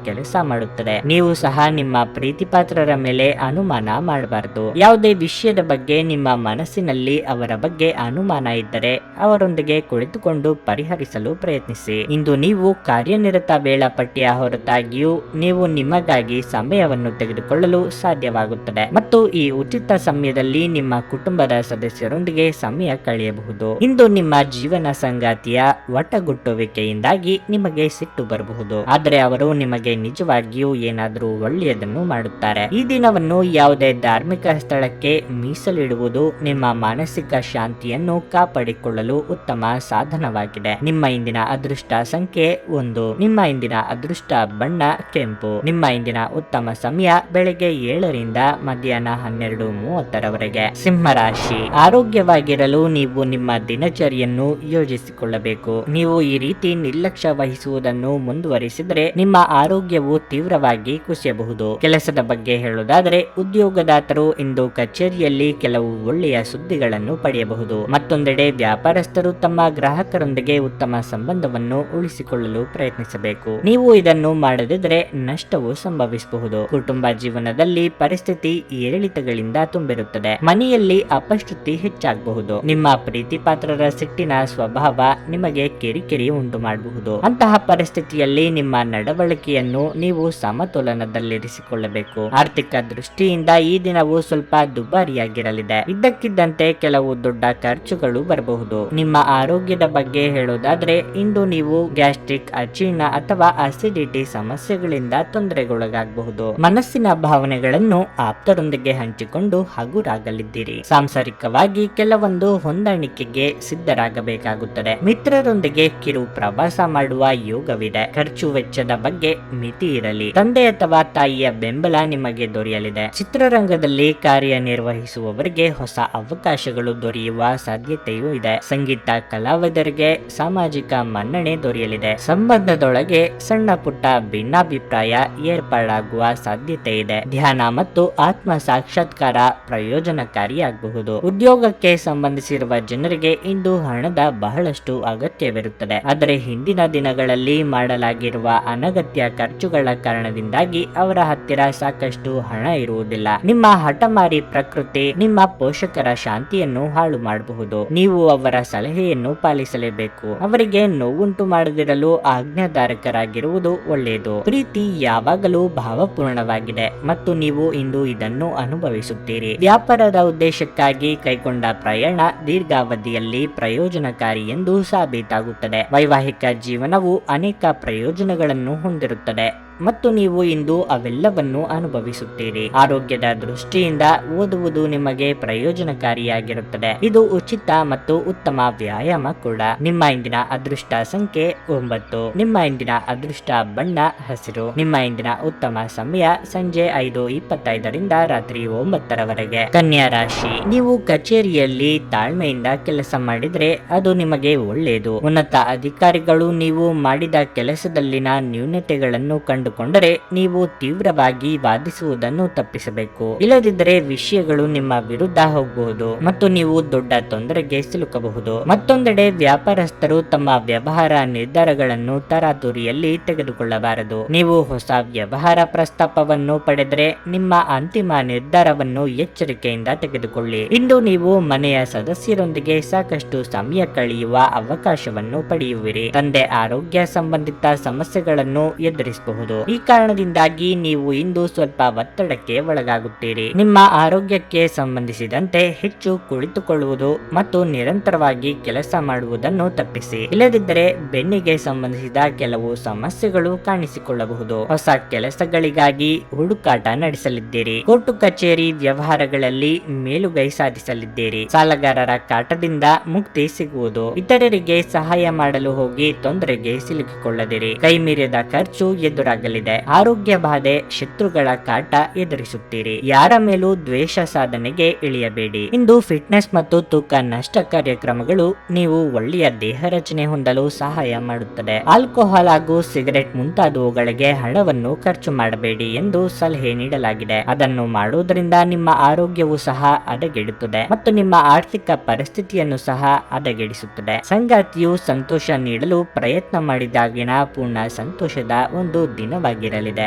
ಕೆಲಸ ಮಾಡುತ್ತದೆ. ನೀವು ಸಹ ನಿಮ್ಮ ಪ್ರೀತಿಪಾತ್ರರ ಮೇಲೆ ಅನುಮಾನ ಮಾಡಬಾರದು. ಯಾವುದೇ ವಿಷಯದ ಬಗ್ಗೆ ನಿಮ್ಮ ಮನಸ್ಸಿನಲ್ಲಿ ಅವರ ಬಗ್ಗೆ ಅನುಮಾನ ಇದ್ದರೆ ಅವರೊಂದಿಗೆ ಕುಳಿತುಕೊಂಡು ಪರಿಹರಿಸಲು ಪ್ರಯತ್ನಿಸಿ. ಇಂದು ನೀವು ಕಾರ್ಯನಿರತ ವೇಳಾಪಟ್ಟಿಯ ಹೊರತಾಗಿಯೂ ನೀವು ನಿಮಗಾಗಿ ಸಮಯವನ್ನು ತೆಗೆದುಕೊಳ್ಳಲು ಸಾಧ್ಯವಾಗುತ್ತದೆ ಮತ್ತು ಈ ಉಚಿತ ಸಮಯದಲ್ಲಿ ನಿಮ್ಮ ಕುಟುಂಬದ ಸದಸ್ಯರೊಂದಿಗೆ ಸಮಯ ಕಳೆಯಬಹುದು. ಇಂದು ನಿಮ್ಮ ಜೀವನ ಸಂಗಾತಿಯ ಒಟ್ಟಗುಟ್ಟುವಿಕೆಯಿಂದಾಗಿ ನಿಮಗೆ ಸಿಟ್ಟು ಬರಬಹುದು, ಆದರೆ ಅವರು ನಿಮಗೆ ನಿಜವಾಗಿಯೂ ಏನಾದರೂ ಒಳ್ಳೆಯದನ್ನು ಮಾಡುತ್ತಾರೆ. ಈ ದಿನವನ್ನು ಯಾವುದೇ ಧಾರ್ಮಿಕ ಸ್ಥಳಕ್ಕೆ ಮೀಸಲಿಡುವುದು ನಿಮ್ಮ ಮಾನಸಿಕ ಶಾಂತಿಯನ್ನು ಕಾಪಾಡಿಕೊಳ್ಳಲು ಉತ್ತಮ ಸಾಧನವಾಗಿದೆ. ನಿಮ್ಮ ಇಂದಿನ ಅದೃಷ್ಟ ಸಂಖ್ಯೆ 1. ನಿಮ್ಮ ಇಂದಿನ ಅದೃಷ್ಟ ಬಣ್ಣ ಕೆಂಪು. ನಿಮ್ಮ ಇಂದಿನ ಉತ್ತಮ ಸಮಯ ಬೆಳಗ್ಗೆ 7 ರಿಂದ ಮಧ್ಯಾಹ್ನ 12:30 ಸಿಂಹರಾಶಿ. ಆರೋಗ್ಯವಾಗಿರಲು ನೀವು ನಿಮ್ಮ ದಿನಚರಿಯನ್ನು ಯೋಜಿಸಿಕೊಳ್ಳಬೇಕು. ನೀವು ಈ ರೀತಿ ನಿರ್ಲಕ್ಷ್ಯ ವಹಿಸುವುದನ್ನು ಮುಂದುವರಿಸಿದರೆ ನಿಮ್ಮ ಆರೋಗ್ಯವು ತೀವ್ರವಾಗಿ ಕುಸಿಯಬಹುದು. ಕೆಲಸದ ಬಗ್ಗೆ ಹೇಳುವುದಾದರೆ ಉದ್ಯೋಗದಾತರು ಇಂದು ಕಚೇರಿಯಲ್ಲಿ ಕೆಲವು ಒಳ್ಳೆಯ ಸುದ್ದಿಗಳನ್ನು ಪಡೆಯಬಹುದು. ಮತ್ತೊಂದೆಡೆ ವ್ಯಾಪಾರಸ್ಥರು ತಮ್ಮ ಗ್ರಾಹಕರೊಂದಿಗೆ ಉತ್ತಮ ಸಂಬಂಧವನ್ನು ಉಳಿಸಿಕೊಳ್ಳಲು ಪ್ರಯತ್ನಿಸಬೇಕು. ನೀವು ಇದನ್ನು ಮಾಡದಿದ್ದರೆ ನಷ್ಟವು ಸಂಭವಿಸಬಹುದು. ಕುಟುಂಬ ಜೀವನದಲ್ಲಿ ಪರಿಸ್ಥಿತಿ ಏರಿಳಿತಗಳಿಂದ ತುಂಬಿರುತ್ತದೆ. ಮನೆಯಲ್ಲಿ ಅಪಶ್ರುತಿ ಹೆಚ್ಚಾಗಬಹುದು. ನಿಮ್ಮ ಪ್ರೀತಿ ಪಾತ್ರರ ಸಿಟ್ಟಿನ ಸ್ವಭಾವ ನಿಮಗೆ ಕಿರಿಕಿರಿ ಉಂಟು ಮಾಡಬಹುದು. ಅಂತಹ ಪರಿಸ್ಥಿತಿಯಲ್ಲಿ ನಿಮ್ಮ ನಡವಳಿಕೆಯನ್ನು ನೀವು ಸಮತೋಲನದಲ್ಲಿರಿಸಿಕೊಳ್ಳಬೇಕು. ಆರ್ಥಿಕ ದೃಷ್ಟಿಯಿಂದ ಈ ದಿನವು ಸ್ವಲ್ಪ ದುಬಾರಿಯಾಗಿರಲಿದೆ. ಇದ್ದಕ್ಕಿದ್ದಂತೆ ಕೆಲವು ದೊಡ್ಡ ಖರ್ಚುಗಳು ಬರಬಹುದು. ನಿಮ್ಮ ಆರೋಗ್ಯದ ಬಗ್ಗೆ ಹೇಳೋದಾದ್ರೆ ಇಂದು ನೀವು ಗ್ಯಾಸ್ಟ್ರಿಕ್, ಅಜೀರ್ಣ ಅಥವಾ ಅಸಿಡಿಟಿ ಸಮಸ್ಯೆಗಳಿಂದ ತೊಂದರೆಗೊಳಗಾಗಬಹುದು. ಮನಸ್ಸಿನ ಭಾವನೆಗಳನ್ನು ಆಪ್ತರೊಂದಿಗೆ ಹಂಚಿಕೊಂಡು ಹಗುರಾಗಲಿದ್ದೀರಿ. ಸಾಂಸಾರಿಕವಾಗಿ ಕೆಲವೊಂದು ಹೊಂದಾಣಿಕೆಗೆ ಸಿದ್ಧರಾಗಬೇಕಾಗುತ್ತದೆ. ಮಿತ್ರರೊಂದಿಗೆ ಕಿರು ಪ್ರವಾಸ ಮಾಡುವ ಯೋಗವಿದೆ. ಖರ್ಚು ವೆಚ್ಚದ ಬಗ್ಗೆ ಮಿತಿ ಇರಲಿ. ತಂದೆ ಅಥವಾ ತಾಯಿಯ ಬೆಂಬಲ ನಿಮಗೆ ದೊರೆಯಲಿದೆ. ಚಿತ್ರರಂಗದಲ್ಲಿ ಕಾರ್ಯನಿರ್ವಹಿಸುವವರಿಗೆ ಹೊಸ ಅವಕಾಶಗಳು ದೊರೆಯುವ ಸಾಧ್ಯತೆಯೂ ಇದೆ. ಸಂಗೀತ ಕಲಾವಿದರಿಗೆ ಸಾಮಾಜಿಕ ಮನ್ನಣೆ ದೊರೆಯಲಿದೆ. ಸಂಬಂಧದೊಳಗೆ ಸಣ್ಣ ಪುಟ್ಟ ಭಿನ್ನಾಭಿಪ್ರಾಯ ಏರ್ಪಾಡಾಗುವ ಸಾಧ್ಯತೆ ಇದೆ. ಧ್ಯಾನ ಮತ್ತು ಆತ್ಮ ಸಾಕ್ಷಾತ್ಕಾರ ಪ್ರಯೋಜನಕಾರಿಯಾಗಬಹುದು. ಉದ್ಯೋಗಕ್ಕೆ ಸಂಬಂಧಿಸಿರುವ ಜನರಿಗೆ ಇಂದು ಹಣದ ಬಹಳಷ್ಟು ಅಗತ್ಯವಿರುತ್ತದೆ. ಆದರೆ ಹಿಂದಿನ ದಿನಗಳಲ್ಲಿ ಮಾಡಲಾಗಿರುವ ಅನಗತ್ಯ ಖರ್ಚುಗಳ ಕಾರಣದಿಂದಾಗಿ ಅವರ ಹತ್ತಿರ ಸಾಕಷ್ಟು ಹಣ ಇರುವುದಿಲ್ಲ. ನಿಮ್ಮ ಹಠಮಾರಿ ಪ್ರಕೃತಿ ನಿಮ್ಮ ಪೋಷಕರ ಶಾಂತಿಯನ್ನು ಹಾಳು ಮಾಡಬಹುದು. ನೀವು ಅವರ ಸಲಹೆಯನ್ನು ಪಾಲಿಸಲೇಬೇಕು. ಅವರಿಗೆ ನೋವುಂಟು ಮಾಡದಿರಲು ಆಜ್ಞಾಧಾರಕರಾಗಿರುವುದು ಒಳ್ಳೆಯದು. ಪ್ರೀತಿ ಯಾವಾಗಲೂ ಭಾವಪೂರ್ಣವಾಗಿದೆ ಮತ್ತು ನೀವು ಇಂದು ಇದನ್ನು ಅನುಭವಿಸುತ್ತೀರಿ. ವ್ಯಾಪಾರದ ಉದ್ದೇಶಕ್ಕಾಗಿ ಕೈಗೊಂಡ ಪ್ರಯಾಣ ದೀರ್ಘಾವಧಿಯಲ್ಲಿ ಪ್ರಯೋಜನಕಾರಿ ಎಂದು ಸಾಬೀತಾಗುತ್ತದೆ. ವೈವಾಹಿಕ ಜೀವನವು ಅನೇಕ ಪ್ರಯೋಜನಗಳನ್ನು ಹೊಂದಿರುತ್ತದೆ ಮತ್ತು ನೀವು ಇಂದು ಅವೆಲ್ಲವನ್ನು ಅನುಭವಿಸುತ್ತೀರಿ. ಆರೋಗ್ಯದ ದೃಷ್ಟಿಯಿಂದ ಓದುವುದು ನಿಮಗೆ ಪ್ರಯೋಜನಕಾರಿಯಾಗಿರುತ್ತದೆ. ಇದು ಉಚಿತ ಮತ್ತು ಉತ್ತಮ ವ್ಯಾಯಾಮ ಕೂಡ. ನಿಮ್ಮ ಇಂದಿನ ಅದೃಷ್ಟ ಸಂಖ್ಯೆ 9. ನಿಮ್ಮ ಇಂದಿನ ಅದೃಷ್ಟ ಬಣ್ಣ ಹಸಿರು. ನಿಮ್ಮ ಇಂದಿನ ಉತ್ತಮ ಸಮಯ ಸಂಜೆ 5:25 ರಿಂದ ರಾತ್ರಿ 9:00 ಕನ್ಯಾ ರಾಶಿ. ನೀವು ಕಚೇರಿಯಲ್ಲಿ ತಾಳ್ಮೆಯಿಂದ ಕೆಲಸ ಮಾಡಿದ್ರೆ ಅದು ನಿಮಗೆ ಒಳ್ಳೆಯದು. ಉನ್ನತ ಅಧಿಕಾರಿಗಳು ನೀವು ಮಾಡಿದ ಕೆಲಸದಲ್ಲಿನ ನ್ಯೂನತೆಗಳನ್ನು ಕಂಡುಕೊಂಡರೆ ನೀವು ತೀವ್ರವಾಗಿ ವಾದಿಸುವುದನ್ನು ತಪ್ಪಿಸಬೇಕು. ಇಲ್ಲದಿದ್ದರೆ ವಿಷಯಗಳು ನಿಮ್ಮ ವಿರುದ್ಧ ಹೋಗಬಹುದು ಮತ್ತು ನೀವು ದೊಡ್ಡ ತೊಂದರೆಗೆ ಸಿಲುಕಬಹುದು. ಮತ್ತೊಂದೆಡೆ ವ್ಯಾಪಾರಸ್ಥರು ತಮ್ಮ ವ್ಯವಹಾರ ನಿರ್ಧಾರಗಳನ್ನು ತರಾತುರಿಯಲ್ಲಿ ತೆಗೆದುಕೊಳ್ಳಬಾರದು. ನೀವು ಹೊಸ ವ್ಯವಹಾರ ಪ್ರಸ್ತಾಪವನ್ನು ಪಡೆದರೆ ನಿಮ್ಮ ಅಂತಿಮ ನಿರ್ಧಾರವನ್ನು ಎಚ್ಚರಿಕೆಯಿಂದ ತೆಗೆದುಕೊಳ್ಳಿ. ಇಂದು ನೀವು ಮನೆಯ ಸದಸ್ಯರೊಂದಿಗೆ ಸಾಕಷ್ಟು ಸಮಯ ಕಳೆಯುವ ಅವಕಾಶವನ್ನು ಪಡೆಯುವಿರಿ. ತಂದೆ ಆರೋಗ್ಯ ಸಂಬಂಧಿತ ಸಮಸ್ಯೆಗಳನ್ನು ಎದುರಿಸಬಹುದು. ಈ ಕಾರಣದಿಂದಾಗಿ ನೀವು ಇಂದು ಸ್ವಲ್ಪ ಒತ್ತಡಕ್ಕೆ ಒಳಗಾಗುತ್ತೀರಿ. ನಿಮ್ಮ ಆರೋಗ್ಯಕ್ಕೆ ಸಂಬಂಧಿಸಿದಂತೆ ಹೆಚ್ಚು ಕುಳಿತುಕೊಳ್ಳುವುದು ಮತ್ತು ನಿರಂತರವಾಗಿ ಕೆಲಸ ಮಾಡುವುದನ್ನು ತಪ್ಪಿಸಿ. ಇಲ್ಲದಿದ್ದರೆ ಬೆನ್ನಿಗೆ ಸಂಬಂಧಿಸಿದ ಕೆಲವು ಸಮಸ್ಯೆಗಳು ಕಾಣಿಸಿಕೊಳ್ಳಬಹುದು. ಹೊಸ ಕೆಲಸಗಳಿಗಾಗಿ ಹುಡುಕಾಟ ನಡೆಸಲಿದ್ದೀರಿ. ಕೋರ್ಟು ಕಚೇರಿ ವ್ಯವಹಾರಗಳಲ್ಲಿ ಮೇಲುಗೈ ಸಾಧಿಸಲಿದ್ದೀರಿ. ಸಾಲಗಾರರ ಕಾಟದಿಂದ ಮುಕ್ತಿ ಸಿಗುವುದು. ಇತರರಿಗೆ ಸಹಾಯ ಮಾಡಲು ಹೋಗಿ ತೊಂದರೆಗೆ ಸಿಲುಕಿಕೊಳ್ಳದಿರಿ. ಕೈಮೀರಿದ ಖರ್ಚು ಎದುರಾಗಲಿದೆ. ಆರೋಗ್ಯ ಬಾಧೆ, ಶತ್ರುಗಳ ಕಾಟ ಎದುರಿಸುತ್ತೀರಿ. ಯಾರ ಮೇಲೂ ದ್ವೇಷ ಸಾಧನೆಗೆ ಇಳಿಯಬೇಡಿ. ಇಂದು ಫಿಟ್ನೆಸ್ ಮತ್ತು ತೂಕ ನಷ್ಟ ಕಾರ್ಯಕ್ರಮಗಳು ನೀವು ಒಳ್ಳೆಯ ದೇಹ ರಚನೆ ಹೊಂದಲು ಸಹಾಯ ಮಾಡುತ್ತದೆ. ಆಲ್ಕೋಹಾಲ್ ಹಾಗೂ ಸಿಗರೆಟ್ ಮುಂತಾದವುಗಳಿಗೆ ಹಣವನ್ನು ಖರ್ಚು ಮಾಡಬೇಡಿ ಎಂದು ಸಲಹೆ ನೀಡಲಾಗಿದೆ. ಅದನ್ನು ಮಾಡುವುದರಿಂದ ನಿಮ್ಮ ಆರೋಗ್ಯವು ಸಹ ಹದಗೆಡುತ್ತದೆ ಮತ್ತು ನಿಮ್ಮ ಆರ್ಥಿಕ ಪರಿಸ್ಥಿತಿಯನ್ನು ಸಹ ಹದಗೆಡಿಸುತ್ತದೆ. ಸಂಗಾತಿಯು ಸಂತೋಷ ನೀಡಲು ಪ್ರಯತ್ನ ಮಾಡಿದಾಗಿನ ಪೂರ್ಣ ಸಂತೋಷದ ಒಂದು ದಿನವಾಗಿರಲಿದೆ.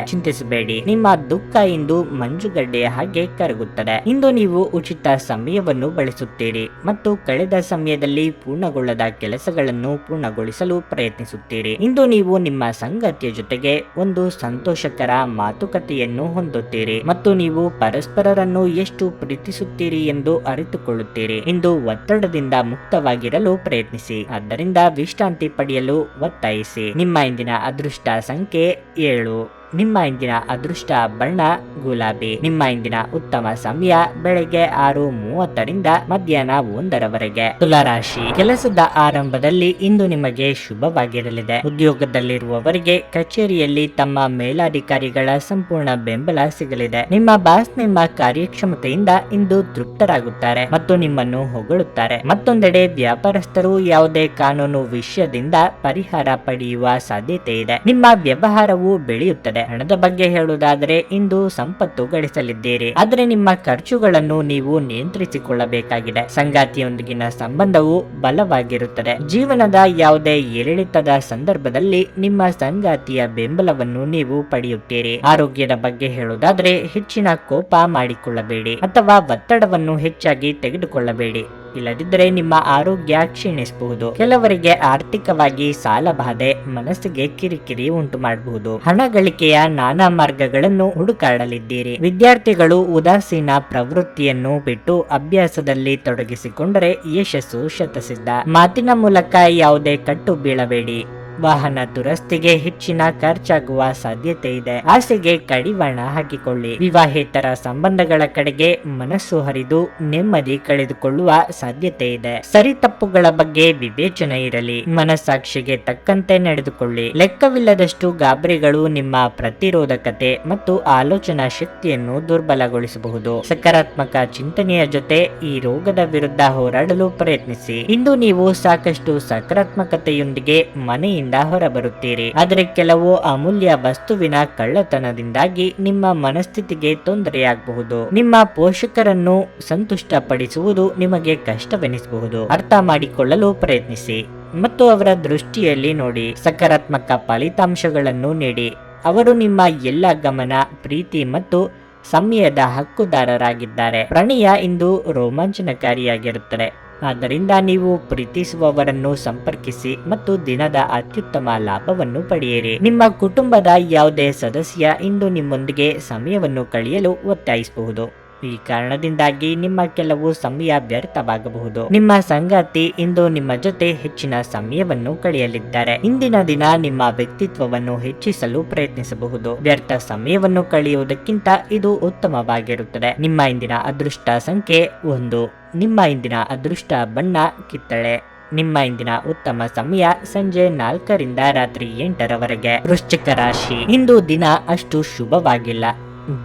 ಚಿಂತಿಸಬೇಡಿ, ನಿಮ್ಮ ದುಃಖ ಇಂದು ಮಂಜುಗಡ್ಡೆಯ ಹಾಗೆ ಕರಗುತ್ತದೆ. ಇಂದು ನೀವು ಉಚಿತ ಸಮಯವನ್ನು ಬಳಸುತ್ತೀರಿ ಮತ್ತು ಕಳೆದ ಸಮಯದಲ್ಲಿ ಪೂರ್ಣಗೊಳ್ಳದ ಕೆಲಸಗಳನ್ನು ಪೂರ್ಣಗೊಳಿಸಲು ಪ್ರಯತ್ನಿಸುತ್ತೀರಿ. ಇಂದು ನೀವು ನಿಮ್ಮ ಸಂಗಾತಿಯ ಜೊತೆಗೆ ಒಂದು ಸಂತೋಷಕರ ಮಾತುಕತೆಯನ್ನು ಹೊಂದುತ್ತೀರಿ ಮತ್ತು ನೀವು ಪರಸ್ಪರರನ್ನು ಎಷ್ಟು ಪ್ರೀತಿಸುತ್ತೀರಿ ಎಂದು ಅರಿತುಕೊಳ್ಳುತ್ತೀರಿ. ಇಂದು ಒತ್ತಡದಿಂದ ಮುಕ್ತವಾಗಿರಲು ಪ್ರಯತ್ನಿಸಿ, ಆದ್ದರಿಂದ ವಿಶ್ರಾಂತಿ ಪಡೆಯಲು ಒತ್ತಾಯಿಸಿ. ನಿಮ್ಮ ಇಂದಿನ ಅದೃಷ್ಟ ಸಂಖ್ಯೆ 7. ನಿಮ್ಮ ಇಂದಿನ ಅದೃಷ್ಟ ಬಣ್ಣ ಗುಲಾಬಿ. ನಿಮ್ಮ ಇಂದಿನ ಉತ್ತಮ ಸಮಯ ಬೆಳಗ್ಗೆ 6:30ರಿಂದ ಮಧ್ಯಾಹ್ನ 1ರವರೆಗೆ. ತುಲಾರಾಶಿ, ಕೆಲಸದ ಆರಂಭದಲ್ಲಿ ಇಂದು ನಿಮಗೆ ಶುಭವಾಗಿರಲಿದೆ. ಉದ್ಯೋಗದಲ್ಲಿರುವವರಿಗೆ ಕಚೇರಿಯಲ್ಲಿ ತಮ್ಮ ಮೇಲಾಧಿಕಾರಿಗಳ ಸಂಪೂರ್ಣ ಬೆಂಬಲ ಸಿಗಲಿದೆ. ನಿಮ್ಮ ಬಾಸ್ ನಿಮ್ಮ ಕಾರ್ಯಕ್ಷಮತೆಯಿಂದ ಇಂದು ತೃಪ್ತರಾಗುತ್ತಾರೆ ಮತ್ತು ನಿಮ್ಮನ್ನು ಹೊಗಳುತ್ತಾರೆ. ಮತ್ತೊಂದೆಡೆ ವ್ಯಾಪಾರಸ್ಥರು ಯಾವುದೇ ಕಾನೂನು ವಿಷಯದಿಂದ ಪರಿಹಾರ ಪಡೆಯುವ ಸಾಧ್ಯತೆ ಇದೆ. ನಿಮ್ಮ ವ್ಯವಹಾರವು ಬೆಳೆಯುತ್ತದೆ. ಹಣದ ಬಗ್ಗೆ ಹೇಳುವುದಾದರೆ ಇಂದು ಸಂಪತ್ತು ಗಳಿಸಲಿದ್ದೀರಿ, ಆದರೆ ನಿಮ್ಮ ಖರ್ಚುಗಳನ್ನು ನೀವು ನಿಯಂತ್ರಿಸಿಕೊಳ್ಳಬೇಕಾಗಿದೆ. ಸಂಗಾತಿಯೊಂದಿಗಿನ ಸಂಬಂಧವು ಬಲವಾಗಿರುತ್ತದೆ. ಜೀವನದ ಯಾವುದೇ ಏರಿಳಿತದ ಸಂದರ್ಭದಲ್ಲಿ ನಿಮ್ಮ ಸಂಗಾತಿಯ ಬೆಂಬಲವನ್ನು ನೀವು ಪಡೆಯುತ್ತೀರಿ. ಆರೋಗ್ಯದ ಬಗ್ಗೆ ಹೇಳುವುದಾದರೆ ಹೆಚ್ಚಿನ ಕೋಪ ಮಾಡಿಕೊಳ್ಳಬೇಡಿ ಅಥವಾ ಒತ್ತಡವನ್ನು ಹೆಚ್ಚಾಗಿ ತೆಗೆದುಕೊಳ್ಳಬೇಡಿ, ಇಲ್ಲದಿದ್ದರೆ ನಿಮ್ಮ ಆರೋಗ್ಯ ಕ್ಷೀಣಿಸಬಹುದು. ಕೆಲವರಿಗೆ ಆರ್ಥಿಕವಾಗಿ ಸಾಲ ಬಾಧೆ ಮನಸ್ಸಿಗೆ ಕಿರಿಕಿರಿ ಉಂಟು ಮಾಡಬಹುದು. ಹಣ ಗಳಿಕೆಯ ನಾನಾ ಮಾರ್ಗಗಳನ್ನು ಹುಡುಕಾಡಲಿದ್ದೀರಿ. ವಿದ್ಯಾರ್ಥಿಗಳು ಉದಾಸೀನ ಪ್ರವೃತ್ತಿಯನ್ನು ಬಿಟ್ಟು ಅಭ್ಯಾಸದಲ್ಲಿ ತೊಡಗಿಸಿಕೊಂಡರೆ ಯಶಸ್ಸು ಶತಸಿದ್ಧ. ಮಾತಿನ ಮೂಲಕ ಯಾವುದೇ ಕಟ್ಟು ಬೀಳಬೇಡಿ. ವಾಹನ ದುರಸ್ತಿಗೆ ಹೆಚ್ಚಿನ ಖರ್ಚಾಗುವ ಸಾಧ್ಯತೆ ಇದೆ. ಆಸೆಗೆ ಕಡಿವಾಣ ಹಾಕಿಕೊಳ್ಳಿ. ವಿವಾಹೇತರ ಸಂಬಂಧಗಳ ಕಡೆಗೆ ಮನಸ್ಸು ಹರಿದು ನೆಮ್ಮದಿ ಕಳೆದುಕೊಳ್ಳುವ ಸಾಧ್ಯತೆ ಇದೆ. ಸರಿ ತಪ್ಪುಗಳ ಬಗ್ಗೆ ವಿವೇಚನೆ ಇರಲಿ. ಮನಸ್ಸಾಕ್ಷಿಗೆ ತಕ್ಕಂತೆ ನಡೆದುಕೊಳ್ಳಿ. ಲೆಕ್ಕವಿಲ್ಲದಷ್ಟು ಗಾಬರಿಗಳು ನಿಮ್ಮ ಪ್ರತಿರೋಧಕತೆ ಮತ್ತು ಆಲೋಚನಾ ಶಕ್ತಿಯನ್ನು ದುರ್ಬಲಗೊಳಿಸಬಹುದು. ಸಕಾರಾತ್ಮಕ ಚಿಂತನೆಯ ಜೊತೆ ಈ ರೋಗದ ವಿರುದ್ಧ ಹೋರಾಡಲು ಪ್ರಯತ್ನಿಸಿ. ಇಂದು ನೀವು ಸಾಕಷ್ಟು ಸಕಾರಾತ್ಮಕತೆಯೊಂದಿಗೆ ಮನೆಯಿಂದ ಹೊರಬರುತ್ತೀರಿ, ಆದರೆ ಕೆಲವು ಅಮೂಲ್ಯ ವಸ್ತುವಿನ ಕಳ್ಳತನದಿಂದಾಗಿ ನಿಮ್ಮ ಮನಸ್ಥಿತಿಗೆ ತೊಂದರೆಯಾಗಬಹುದು. ನಿಮ್ಮ ಪೋಷಕರನ್ನು ಸಂತುಷ್ಟಪಡಿಸುವುದು ನಿಮಗೆ ಕಷ್ಟವೆನಿಸಬಹುದು. ಅರ್ಥ ಮಾಡಿಕೊಳ್ಳಲು ಪ್ರಯತ್ನಿಸಿ ಮತ್ತು ಅವರ ದೃಷ್ಟಿಯಲ್ಲಿ ನೋಡಿ. ಸಕಾರಾತ್ಮಕ ಫಲಿತಾಂಶಗಳನ್ನು ನೀಡಿ. ಅವರು ನಿಮ್ಮ ಎಲ್ಲ ಗಮನ, ಪ್ರೀತಿ ಮತ್ತು ಸಮಯದ ಹಕ್ಕುದಾರರಾಗಿದ್ದಾರೆ. ಪ್ರಣಯ ಇಂದು ರೋಮಾಂಚನಕಾರಿಯಾಗಿರುತ್ತದೆ, ಆದ್ದರಿಂದ ನೀವು ಪ್ರೀತಿಸುವವರನ್ನು ಸಂಪರ್ಕಿಸಿ ಮತ್ತು ದಿನದ ಅತ್ಯುತ್ತಮ ಲಾಭವನ್ನು ಪಡೆಯಿರಿ. ನಿಮ್ಮ ಕುಟುಂಬದ ಯಾವುದೇ ಸದಸ್ಯ ಇಂದು ನಿಮ್ಮೊಂದಿಗೆ ಸಮಯವನ್ನು ಕಳೆಯಲು ಒತ್ತಾಯಿಸಬಹುದು. ಈ ಕಾರಣದಿಂದಾಗಿ ನಿಮ್ಮ ಕೆಲವು ಸಮಯ ವ್ಯರ್ಥವಾಗಬಹುದು. ನಿಮ್ಮ ಸಂಗಾತಿ ಇಂದು ನಿಮ್ಮ ಜೊತೆ ಹೆಚ್ಚಿನ ಸಮಯವನ್ನು ಕಳೆಯಲಿದ್ದಾರೆ. ಇಂದಿನ ದಿನ ನಿಮ್ಮ ವ್ಯಕ್ತಿತ್ವವನ್ನು ಹೆಚ್ಚಿಸಲು ಪ್ರಯತ್ನಿಸಬಹುದು. ವ್ಯರ್ಥ ಸಮಯವನ್ನು ಕಳೆಯುವುದಕ್ಕಿಂತ ಇದು ಉತ್ತಮವಾಗಿರುತ್ತದೆ. ನಿಮ್ಮ ಇಂದಿನ ಅದೃಷ್ಟ ಸಂಖ್ಯೆ 1. ನಿಮ್ಮ ಇಂದಿನ ಅದೃಷ್ಟ ಬಣ್ಣ ಕಿತ್ತಳೆ. ನಿಮ್ಮ ಇಂದಿನ ಉತ್ತಮ ಸಮಯ ಸಂಜೆ 4ರಿಂದ ರಾತ್ರಿ 8ರವರೆಗೆ. ವೃಶ್ಚಿಕ ರಾಶಿ, ಇಂದು ದಿನ ಅಷ್ಟು ಶುಭವಾಗಿಲ್ಲ.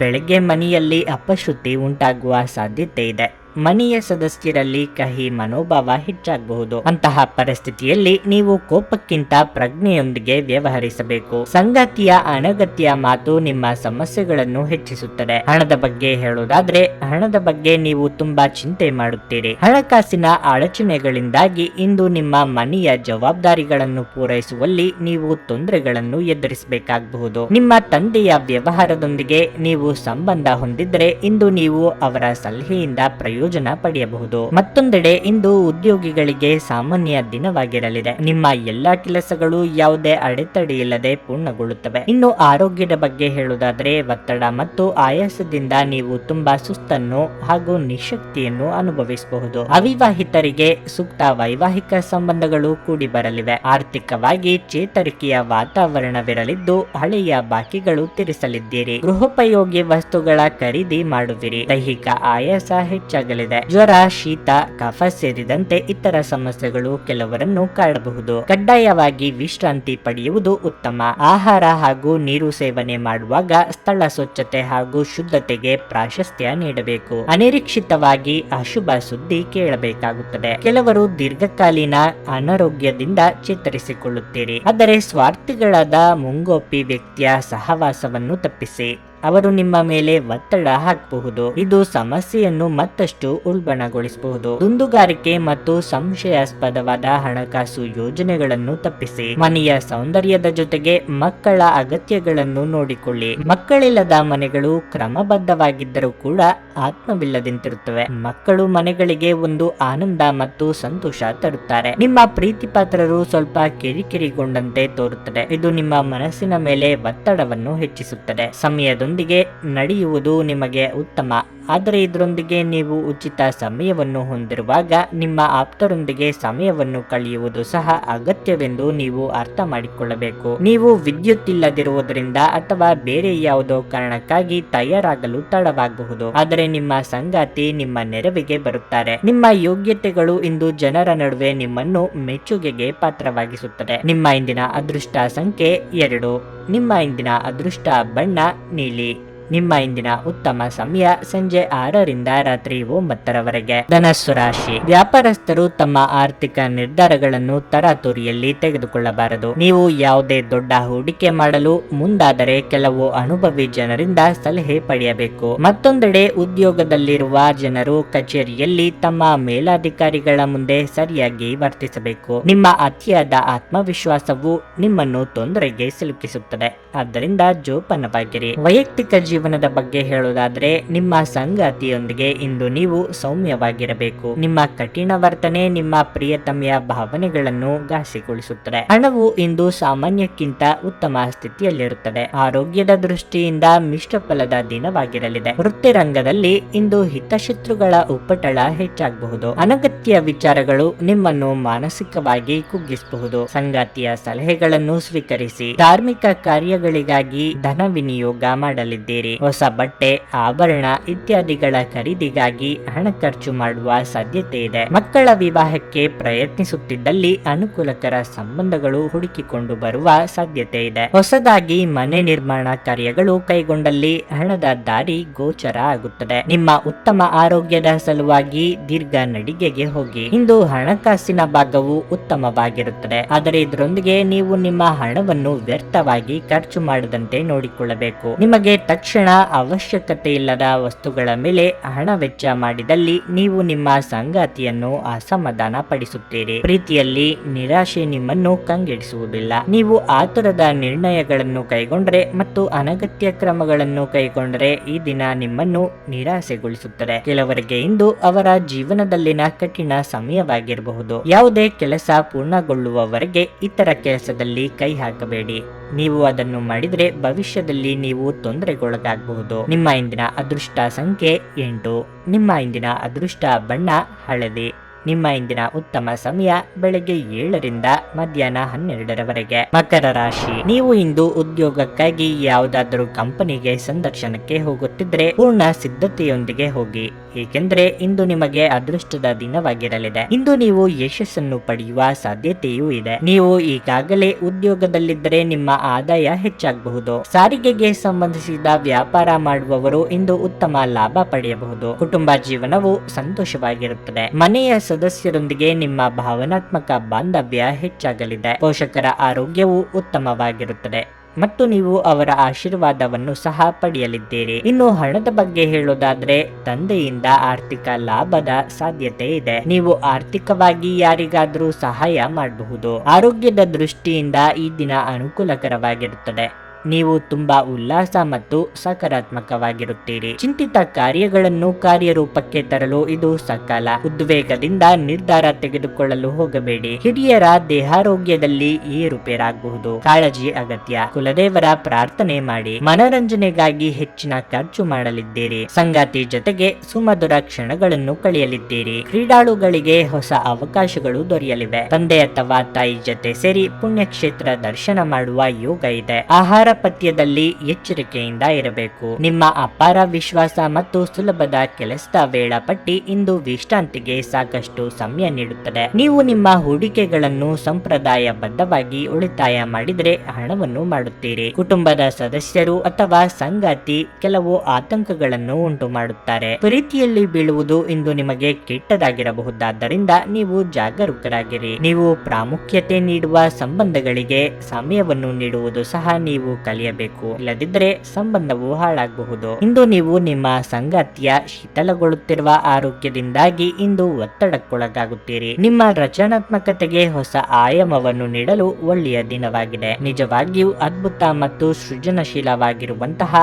ಬೆಳಗ್ಗೆ ಮನೆಯಲ್ಲಿ ಅಪಶುದ್ಧಿ ಉಂಟಾಗುವ ಸಾಧ್ಯತೆ ಇದೆ. ಮನೆಯ ಸದಸ್ಯರಲ್ಲಿ ಕಹಿ ಮನೋಭಾವ ಹೆಚ್ಚಾಗಬಹುದು. ಅಂತಹ ಪರಿಸ್ಥಿತಿಯಲ್ಲಿ ನೀವು ಕೋಪಕ್ಕಿಂತ ಪ್ರಜ್ಞೆಯೊಂದಿಗೆ ವ್ಯವಹರಿಸಬೇಕು. ಸಂಗಾತಿಯ ಅನಗತ್ಯ ಮಾತು ನಿಮ್ಮ ಸಮಸ್ಯೆಗಳನ್ನು ಹೆಚ್ಚಿಸುತ್ತದೆ. ಹಣದ ಬಗ್ಗೆ ಹೇಳುವುದಾದ್ರೆ ಹಣದ ಬಗ್ಗೆ ನೀವು ತುಂಬಾ ಚಿಂತೆ ಮಾಡುತ್ತೀರಿ. ಹಣಕಾಸಿನ ಅಡಚಣೆಗಳಿಂದಾಗಿ ಇಂದು ನಿಮ್ಮ ಮನೆಯ ಜವಾಬ್ದಾರಿಗಳನ್ನು ಪೂರೈಸುವಲ್ಲಿ ನೀವು ತೊಂದರೆಗಳನ್ನು ಎದುರಿಸಬೇಕಾಗಬಹುದು. ನಿಮ್ಮ ತಂದೆಯ ವ್ಯವಹಾರದೊಂದಿಗೆ ನೀವು ಸಂಬಂಧ ಹೊಂದಿದ್ರೆ ಇಂದು ನೀವು ಅವರ ಸಲಹೆಯಿಂದ ಪ್ರಯೋಜನ ಪಡೆಯಬಹುದು. ಮತ್ತೊಂದೆಡೆ ಇಂದು ಉದ್ಯೋಗಿಗಳಿಗೆ ಸಾಮಾನ್ಯ ದಿನವಾಗಿರಲಿದೆ. ನಿಮ್ಮ ಎಲ್ಲಾ ಕೆಲಸಗಳು ಯಾವುದೇ ಅಡೆತಡೆ ಇಲ್ಲದೆ ಪೂರ್ಣಗೊಳ್ಳುತ್ತವೆ. ಇನ್ನು ಆರೋಗ್ಯದ ಬಗ್ಗೆ ಹೇಳುವುದಾದ್ರೆ ಒತ್ತಡ ಮತ್ತು ಆಯಾಸದಿಂದ ನೀವು ತುಂಬಾ ಸುಸ್ತನ್ನು ಹಾಗೂ ನಿಶಕ್ತಿಯನ್ನು ಅನುಭವಿಸಬಹುದು. ಅವಿವಾಹಿತರಿಗೆ ಸೂಕ್ತ ವೈವಾಹಿಕ ಸಂಬಂಧಗಳು ಕೂಡಿ ಬರಲಿವೆ. ಆರ್ಥಿಕವಾಗಿ ಚೇತರಿಕೆಯ ವಾತಾವರಣವಿರಲಿದ್ದು ಹಳೆಯ ಬಾಕಿಗಳು ತೀರಿಸಲಿದ್ದೀರಿ. ಗೃಹೋಪಯೋಗಿ ವಸ್ತುಗಳ ಖರೀದಿ ಮಾಡುವಿರಿ. ದೈಹಿಕ ಆಯಾಸ ಹೆಚ್ಚಾಗಲಿದೆ. ಜ್ವರ, ಶೀತ, ಕಫ ಸೇರಿದಂತೆ ಇತರ ಸಮಸ್ಯೆಗಳು ಕೆಲವರನ್ನು ಕಾಡಬಹುದು. ಕಡ್ಡಾಯವಾಗಿ ವಿಶ್ರಾಂತಿ ಪಡೆಯುವುದು ಉತ್ತಮ. ಆಹಾರ ಹಾಗೂ ನೀರು ಸೇವನೆ ಮಾಡುವಾಗ ಸ್ಥಳ ಸ್ವಚ್ಛತೆ ಹಾಗೂ ಶುದ್ಧತೆಗೆ ಪ್ರಾಶಸ್ತ್ಯ ನೀಡಬೇಕು. ಅನಿರೀಕ್ಷಿತವಾಗಿ ಅಶುಭ ಸುದ್ದಿ ಕೇಳಬೇಕಾಗುತ್ತದೆ. ಕೆಲವರು ದೀರ್ಘಕಾಲೀನ ಅನಾರೋಗ್ಯದಿಂದ ಚೇತರಿಸಿಕೊಳ್ಳುತ್ತೀರಿ, ಆದರೆ ಸ್ವಾರ್ಥಿಗಳಾದ ಮುಂಗೋಪಿ ವ್ಯಕ್ತಿಯ ಸಹವಾಸವನ್ನು ತಪ್ಪಿಸಿ. ಅವರು ನಿಮ್ಮ ಮೇಲೆ ಒತ್ತಡ ಹಾಕಬಹುದು. ಇದು ಸಮಸ್ಯೆಯನ್ನು ಮತ್ತಷ್ಟು ಉಲ್ಬಣಗೊಳಿಸಬಹುದು. ದುಂದುಗಾರಿಕೆ ಮತ್ತು ಸಂಶಯಾಸ್ಪದವಾದ ಹಣಕಾಸು ಯೋಜನೆಗಳನ್ನು ತಪ್ಪಿಸಿ. ಮನೆಯ ಸೌಂದರ್ಯದ ಜೊತೆಗೆ ಮಕ್ಕಳ ಅಗತ್ಯಗಳನ್ನು ನೋಡಿಕೊಳ್ಳಿ. ಮಕ್ಕಳಿಲ್ಲದ ಮನೆಗಳು ಕ್ರಮಬದ್ಧವಾಗಿದ್ದರೂ ಕೂಡ ಆತ್ಮವಿಲ್ಲದಂತಿರುತ್ತವೆ. ಮಕ್ಕಳು ಮನೆಗಳಿಗೆ ಒಂದು ಆನಂದ ಮತ್ತು ಸಂತೋಷ ತರುತ್ತಾರೆ. ನಿಮ್ಮ ಪ್ರೀತಿ ಪಾತ್ರರು ಸ್ವಲ್ಪ ಕಿರಿಕಿರಿಗೊಂಡಂತೆ ತೋರುತ್ತದೆ. ಇದು ನಿಮ್ಮ ಮನಸ್ಸಿನ ಮೇಲೆ ಒತ್ತಡವನ್ನು ಹೆಚ್ಚಿಸುತ್ತದೆ. ಸಮಯದೊಂದಿಗೆ ನಡೆಯುವುದು ನಿಮಗೆ ಉತ್ತಮ, ಆದರೆ ಇದರೊಂದಿಗೆ ನೀವು ಉಚಿತ ಸಮಯವನ್ನು ಹೊಂದಿರುವಾಗ ನಿಮ್ಮ ಆಪ್ತರೊಂದಿಗೆ ಸಮಯವನ್ನು ಕಳೆಯುವುದು ಸಹ ಅಗತ್ಯವೆಂದು ನೀವು ಅರ್ಥ ಮಾಡಿಕೊಳ್ಳಬೇಕು. ನೀವು ವಿದ್ಯುತ್ ಇಲ್ಲದಿರುವುದರಿಂದ ಅಥವಾ ಬೇರೆ ಯಾವುದೋ ಕಾರಣಕ್ಕಾಗಿ ತಯಾರಾಗಲು ತಡವಾಗಬಹುದು, ಆದರೆ ನಿಮ್ಮ ಸಂಗಾತಿ ನಿಮ್ಮ ನೆರವಿಗೆ ಬರುತ್ತಾರೆ. ನಿಮ್ಮ ಯೋಗ್ಯತೆಗಳು ಇಂದು ಜನರ ನಡುವೆ ನಿಮ್ಮನ್ನು ಮೆಚ್ಚುಗೆಗೆ ಪಾತ್ರವಾಗಿಸುತ್ತದೆ. ನಿಮ್ಮ ಇಂದಿನ ಅದೃಷ್ಟ ಸಂಖ್ಯೆ 2. ನಿಮ್ಮ ಇಂದಿನ ಅದೃಷ್ಟ ಬಣ್ಣ ನೀಲಿ. ನಿಮ್ಮ ಇಂದಿನ ಉತ್ತಮ ಸಮಯ ಸಂಜೆ 6 ರಿಂದ ರಾತ್ರಿ 9 ರವರೆಗೆ. ಧನಸ್ಸು ರಾಶಿ. ವ್ಯಾಪಾರಸ್ಥರು ತಮ್ಮ ಆರ್ಥಿಕ ನಿರ್ಧಾರಗಳನ್ನು ತರಾತುರಿಯಲ್ಲಿ ತೆಗೆದುಕೊಳ್ಳಬಾರದು. ನೀವು ಯಾವುದೇ ದೊಡ್ಡ ಹೂಡಿಕೆ ಮಾಡಲು ಮುಂದಾದರೆ ಕೆಲವು ಅನುಭವಿ ಜನರಿಂದ ಸಲಹೆ ಪಡೆಯಬೇಕು. ಮತ್ತೊಂದೆಡೆ ಉದ್ಯೋಗದಲ್ಲಿರುವ ಜನರು ಕಚೇರಿಯಲ್ಲಿ ತಮ್ಮ ಮೇಲಾಧಿಕಾರಿಗಳ ಮುಂದೆ ಸರಿಯಾಗಿ ವರ್ತಿಸಬೇಕು. ನಿಮ್ಮ ಅತಿಯಾದ ಆತ್ಮವಿಶ್ವಾಸವು ನಿಮ್ಮನ್ನು ತೊಂದರೆಗೆ ಸಿಲುಕಿಸುತ್ತದೆ, ಆದ್ದರಿಂದ ಜೋಪಾನವಾಗಿರಿ. ವೈಯಕ್ತಿಕ ಜೀವನದ ಬಗ್ಗೆ ಹೇಳುವುದಾದರೆ ನಿಮ್ಮ ಸಂಗಾತಿಯೊಂದಿಗೆ ಇಂದು ನೀವು ಸೌಮ್ಯವಾಗಿರಬೇಕು. ನಿಮ್ಮ ಕಠಿಣ ವರ್ತನೆ ನಿಮ್ಮ ಪ್ರಿಯತಮೆಯ ಭಾವನೆಗಳನ್ನು ಘಾಸಿಗೊಳಿಸುತ್ತದೆ. ಹಣವು ಇಂದು ಸಾಮಾನ್ಯಕ್ಕಿಂತ ಉತ್ತಮ ಸ್ಥಿತಿಯಲ್ಲಿರುತ್ತದೆ. ಆರೋಗ್ಯದ ದೃಷ್ಟಿಯಿಂದ ಮಿಶ್ರ ಫಲದ ದಿನವಾಗಿರಲಿದೆ. ವೃತ್ತಿ ರಂಗದಲ್ಲಿ ಇಂದು ಹಿತಶತ್ರುಗಳ ಉಪಟಳ ಹೆಚ್ಚಾಗಬಹುದು. ಅನಗತ್ಯ ವಿಚಾರಗಳು ನಿಮ್ಮನ್ನು ಮಾನಸಿಕವಾಗಿ ಕುಗ್ಗಿಸಬಹುದು. ಸಂಗಾತಿಯ ಸಲಹೆಗಳನ್ನು ಸ್ವೀಕರಿಸಿ. ಧಾರ್ಮಿಕ ಕಾರ್ಯಗಳಿಗಾಗಿ ಧನ ವಿನಿಯೋಗ ಮಾಡಲಿದ್ದೀರಿ. ಹೊಸ ಬಟ್ಟೆ, ಆಭರಣ ಇತ್ಯಾದಿಗಳ ಖರೀದಿಗಾಗಿ ಹಣ ಖರ್ಚು ಮಾಡುವ ಸಾಧ್ಯತೆ ಇದೆ. ಮಕ್ಕಳ ವಿವಾಹಕ್ಕೆ ಪ್ರಯತ್ನಿಸುತ್ತಿದ್ದಲ್ಲಿ ಅನುಕೂಲಕರ ಸಂಬಂಧಗಳು ಹುಡುಕಿಕೊಂಡು ಬರುವ ಸಾಧ್ಯತೆ ಇದೆ. ಹೊಸದಾಗಿ ಮನೆ ನಿರ್ಮಾಣ ಕಾರ್ಯಗಳು ಕೈಗೊಂಡಲ್ಲಿ ಹಣದ ದಾರಿ ಗೋಚರ ಆಗುತ್ತದೆ. ನಿಮ್ಮ ಉತ್ತಮ ಆರೋಗ್ಯದ ಸಲುವಾಗಿ ದೀರ್ಘ ನಡಿಗೆಗೆ ಹೋಗಿ. ಇಂದು ಹಣಕಾಸಿನ ಭಾಗವು ಉತ್ತಮವಾಗಿರುತ್ತದೆ, ಆದರೆ ಇದರೊಂದಿಗೆ ನೀವು ನಿಮ್ಮ ಹಣವನ್ನು ವ್ಯರ್ಥವಾಗಿ ಖರ್ಚು ಮಾಡದಂತೆ ನೋಡಿಕೊಳ್ಳಬೇಕು. ನಿಮಗೆ ತಕ್ಷಣ ಅವಶ್ಯಕತೆ ಇಲ್ಲದ ವಸ್ತುಗಳ ಮೇಲೆ ಹಣ ವೆಚ್ಚ ಮಾಡಿದಲ್ಲಿ ನೀವು ನಿಮ್ಮ ಸಂಗಾತಿಯನ್ನು ಅಸಮಾಧಾನ ಪಡಿಸುತ್ತೀರಿ. ಪ್ರೀತಿಯಲ್ಲಿ ನಿರಾಶೆ ನಿಮ್ಮನ್ನು ಕಂಗೆಡಿಸುವುದಿಲ್ಲ. ನೀವು ಆತುರದ ನಿರ್ಣಯಗಳನ್ನು ಕೈಗೊಂಡರೆ ಮತ್ತು ಅನಗತ್ಯ ಕ್ರಮಗಳನ್ನು ಕೈಗೊಂಡರೆ ಈ ದಿನ ನಿಮ್ಮನ್ನು ನಿರಾಸೆಗೊಳಿಸುತ್ತದೆ. ಕೆಲವರಿಗೆ ಇಂದು ಅವರ ಜೀವನದಲ್ಲಿನ ಕಠಿಣ ಸಮಯವಾಗಿರಬಹುದು. ಯಾವುದೇ ಕೆಲಸ ಪೂರ್ಣಗೊಳ್ಳುವವರೆಗೆ ಇತರ ಕೆಲಸದಲ್ಲಿ ಕೈ ಹಾಕಬೇಡಿ. ನೀವು ಅದನ್ನು ಮಾಡಿದರೆ ಭವಿಷ್ಯದಲ್ಲಿ ನೀವು ತೊಂದರೆಗೊಳಗಾಗಬಹುದು. ನಿಮ್ಮ ಇಂದಿನ ಅದೃಷ್ಟ ಸಂಖ್ಯೆ 8. ನಿಮ್ಮ ಇಂದಿನ ಅದೃಷ್ಟ ಬಣ್ಣ ಹಳದಿ. ನಿಮ್ಮ ಇಂದಿನ ಉತ್ತಮ ಸಮಯ ಬೆಳಗ್ಗೆ 7 ರಿಂದ ಮಧ್ಯಾಹ್ನ 12 ರವರೆಗೆ. ಮಕರ ರಾಶಿ. ನೀವು ಇಂದು ಉದ್ಯೋಗಕ್ಕಾಗಿ ಯಾವುದಾದರೂ ಕಂಪನಿಗೆ ಸಂದರ್ಶನಕ್ಕೆ ಹೋಗುತ್ತಿದ್ರೆ ಪೂರ್ಣ ಸಿದ್ಧತೆಯೊಂದಿಗೆ ಹೋಗಿ, ಏಕೆಂದರೆ ಇಂದು ನಿಮಗೆ ಅದೃಷ್ಟದ ದಿನವಾಗಿರಲಿದೆ. ಇಂದು ನೀವು ಯಶಸ್ಸನ್ನು ಪಡೆಯುವ ಸಾಧ್ಯತೆಯೂ ಇದೆ. ನೀವು ಈಗಾಗಲೇ ಉದ್ಯೋಗದಲ್ಲಿದ್ದರೆ ನಿಮ್ಮ ಆದಾಯ ಹೆಚ್ಚಾಗಬಹುದು. ಸಾರಿಗೆಗೆ ಸಂಬಂಧಿಸಿದ ವ್ಯಾಪಾರ ಮಾಡುವವರು ಇಂದು ಉತ್ತಮ ಲಾಭ ಪಡೆಯಬಹುದು. ಕುಟುಂಬ ಜೀವನವು ಸಂತೋಷವಾಗಿರುತ್ತದೆ. ಮನೆಯ ಸದಸ್ಯರೊಂದಿಗೆ ನಿಮ್ಮ ಭಾವನಾತ್ಮಕ ಬಾಂಧವ್ಯ ಹೆಚ್ಚಾಗಲಿದೆ. ಪೋಷಕರ ಆರೋಗ್ಯವು ಉತ್ತಮವಾಗಿರುತ್ತದೆ ಮತ್ತು ನೀವು ಅವರ ಆಶೀರ್ವಾದವನ್ನು ಸಹ ಪಡೆಯಲಿದ್ದೀರಿ. ಇನ್ನು ಹಣದ ಬಗ್ಗೆ ಹೇಳೋದಾದ್ರೆ ತಂದೆಯಿಂದ ಆರ್ಥಿಕ ಲಾಭದ ಸಾಧ್ಯತೆ ಇದೆ. ನೀವು ಆರ್ಥಿಕವಾಗಿ ಯಾರಿಗಾದರೂ ಸಹಾಯ ಮಾಡಬಹುದು. ಆರೋಗ್ಯದ ದೃಷ್ಟಿಯಿಂದ ಈ ದಿನ ಅನುಕೂಲಕರವಾಗಿರುತ್ತದೆ. ನೀವು ತುಂಬಾ ಉಲ್ಲಾಸ ಮತ್ತು ಸಕಾರಾತ್ಮಕವಾಗಿರುತ್ತೀರಿ. ಚಿಂತಿತ ಕಾರ್ಯಗಳನ್ನು ಕಾರ್ಯರೂಪಕ್ಕೆ ತರಲು ಇದು ಸಕಾಲ. ಉದ್ವೇಗದಿಂದ ನಿರ್ಧಾರ ತೆಗೆದುಕೊಳ್ಳಲು ಹೋಗಬೇಡಿ. ಹಿರಿಯರ ದೇಹಾರೋಗ್ಯದಲ್ಲಿ ಏರುಪೇರಾಗಬಹುದು. ಕಾಳಜಿ ಅಗತ್ಯ. ಕುಲದೇವರ ಪ್ರಾರ್ಥನೆ ಮಾಡಿ. ಮನರಂಜನೆಗಾಗಿ ಹೆಚ್ಚಿನ ಖರ್ಚು ಮಾಡಲಿದ್ದೀರಿ. ಸಂಗಾತಿ ಜೊತೆಗೆ ಸುಮಧುರ ಕ್ಷಣಗಳನ್ನು ಕಳೆಯಲಿದ್ದೀರಿ. ಕ್ರೀಡಾಳುಗಳಿಗೆ ಹೊಸ ಅವಕಾಶಗಳು ದೊರೆಯಲಿವೆ. ತಂದೆ ಅಥವಾ ತಾಯಿ ಜೊತೆ ಸೇರಿ ಪುಣ್ಯಕ್ಷೇತ್ರ ದರ್ಶನ ಮಾಡುವ ಯೋಗ ಇದೆ. ಆಹಾರ ಪಥ್ಯದಲ್ಲಿ ಎಚ್ಚರಿಕೆಯಿಂದ ಇರಬೇಕು. ನಿಮ್ಮ ಅಪಾರ ವಿಶ್ವಾಸ ಮತ್ತು ಸುಲಭದ ಕೆಲಸದ ವೇಳಾಪಟ್ಟಿ ಇಂದು ವಿಶ್ರಾಂತಿಗೆ ಸಾಕಷ್ಟು ಸಮಯ ನೀಡುತ್ತದೆ. ನೀವು ನಿಮ್ಮ ಹೂಡಿಕೆಗಳನ್ನು ಸಂಪ್ರದಾಯಬದ್ಧವಾಗಿ ಉಳಿತಾಯ ಮಾಡಿದರೆ ಹಣವನ್ನು ಮಾಡುತ್ತೀರಿ. ಕುಟುಂಬದ ಸದಸ್ಯರು ಅಥವಾ ಸಂಗಾತಿ ಕೆಲವು ಆತಂಕಗಳನ್ನು ಉಂಟು ಮಾಡುತ್ತಾರೆ. ಪ್ರೀತಿಯಲ್ಲಿ ಬೀಳುವುದು ಇಂದು ನಿಮಗೆ ಕೆಟ್ಟದಾಗಿರಬಹುದಾದ್ದರಿಂದ ನೀವು ಜಾಗರೂಕರಾಗಿರಿ. ನೀವು ಪ್ರಾಮುಖ್ಯತೆ ನೀಡುವ ಸಂಬಂಧಗಳಿಗೆ ಸಮಯವನ್ನು ನೀಡುವುದು ಸಹ ನೀವು ಕಲಿಯಬೇಕು. ಇಲ್ಲದಿದ್ದರೆ ಸಂಬಂಧವು ಹಾಳಾಗಬಹುದು. ಇಂದು ನೀವು ನಿಮ್ಮ ಸಂಗಾತಿಯ ಶೀತಲಗೊಳ್ಳುತ್ತಿರುವ ಆರೋಗ್ಯದಿಂದಾಗಿ ಇಂದು ಒತ್ತಡಕ್ಕೊಳಗಾಗುತ್ತೀರಿ. ನಿಮ್ಮ ರಚನಾತ್ಮಕತೆಗೆ ಹೊಸ ಆಯಾಮವನ್ನು ನೀಡಲು ಒಳ್ಳೆಯ ದಿನವಾಗಿದೆ. ನಿಜವಾಗಿಯೂ ಅದ್ಭುತ ಮತ್ತು ಸೃಜನಶೀಲವಾಗಿರುವಂತಹ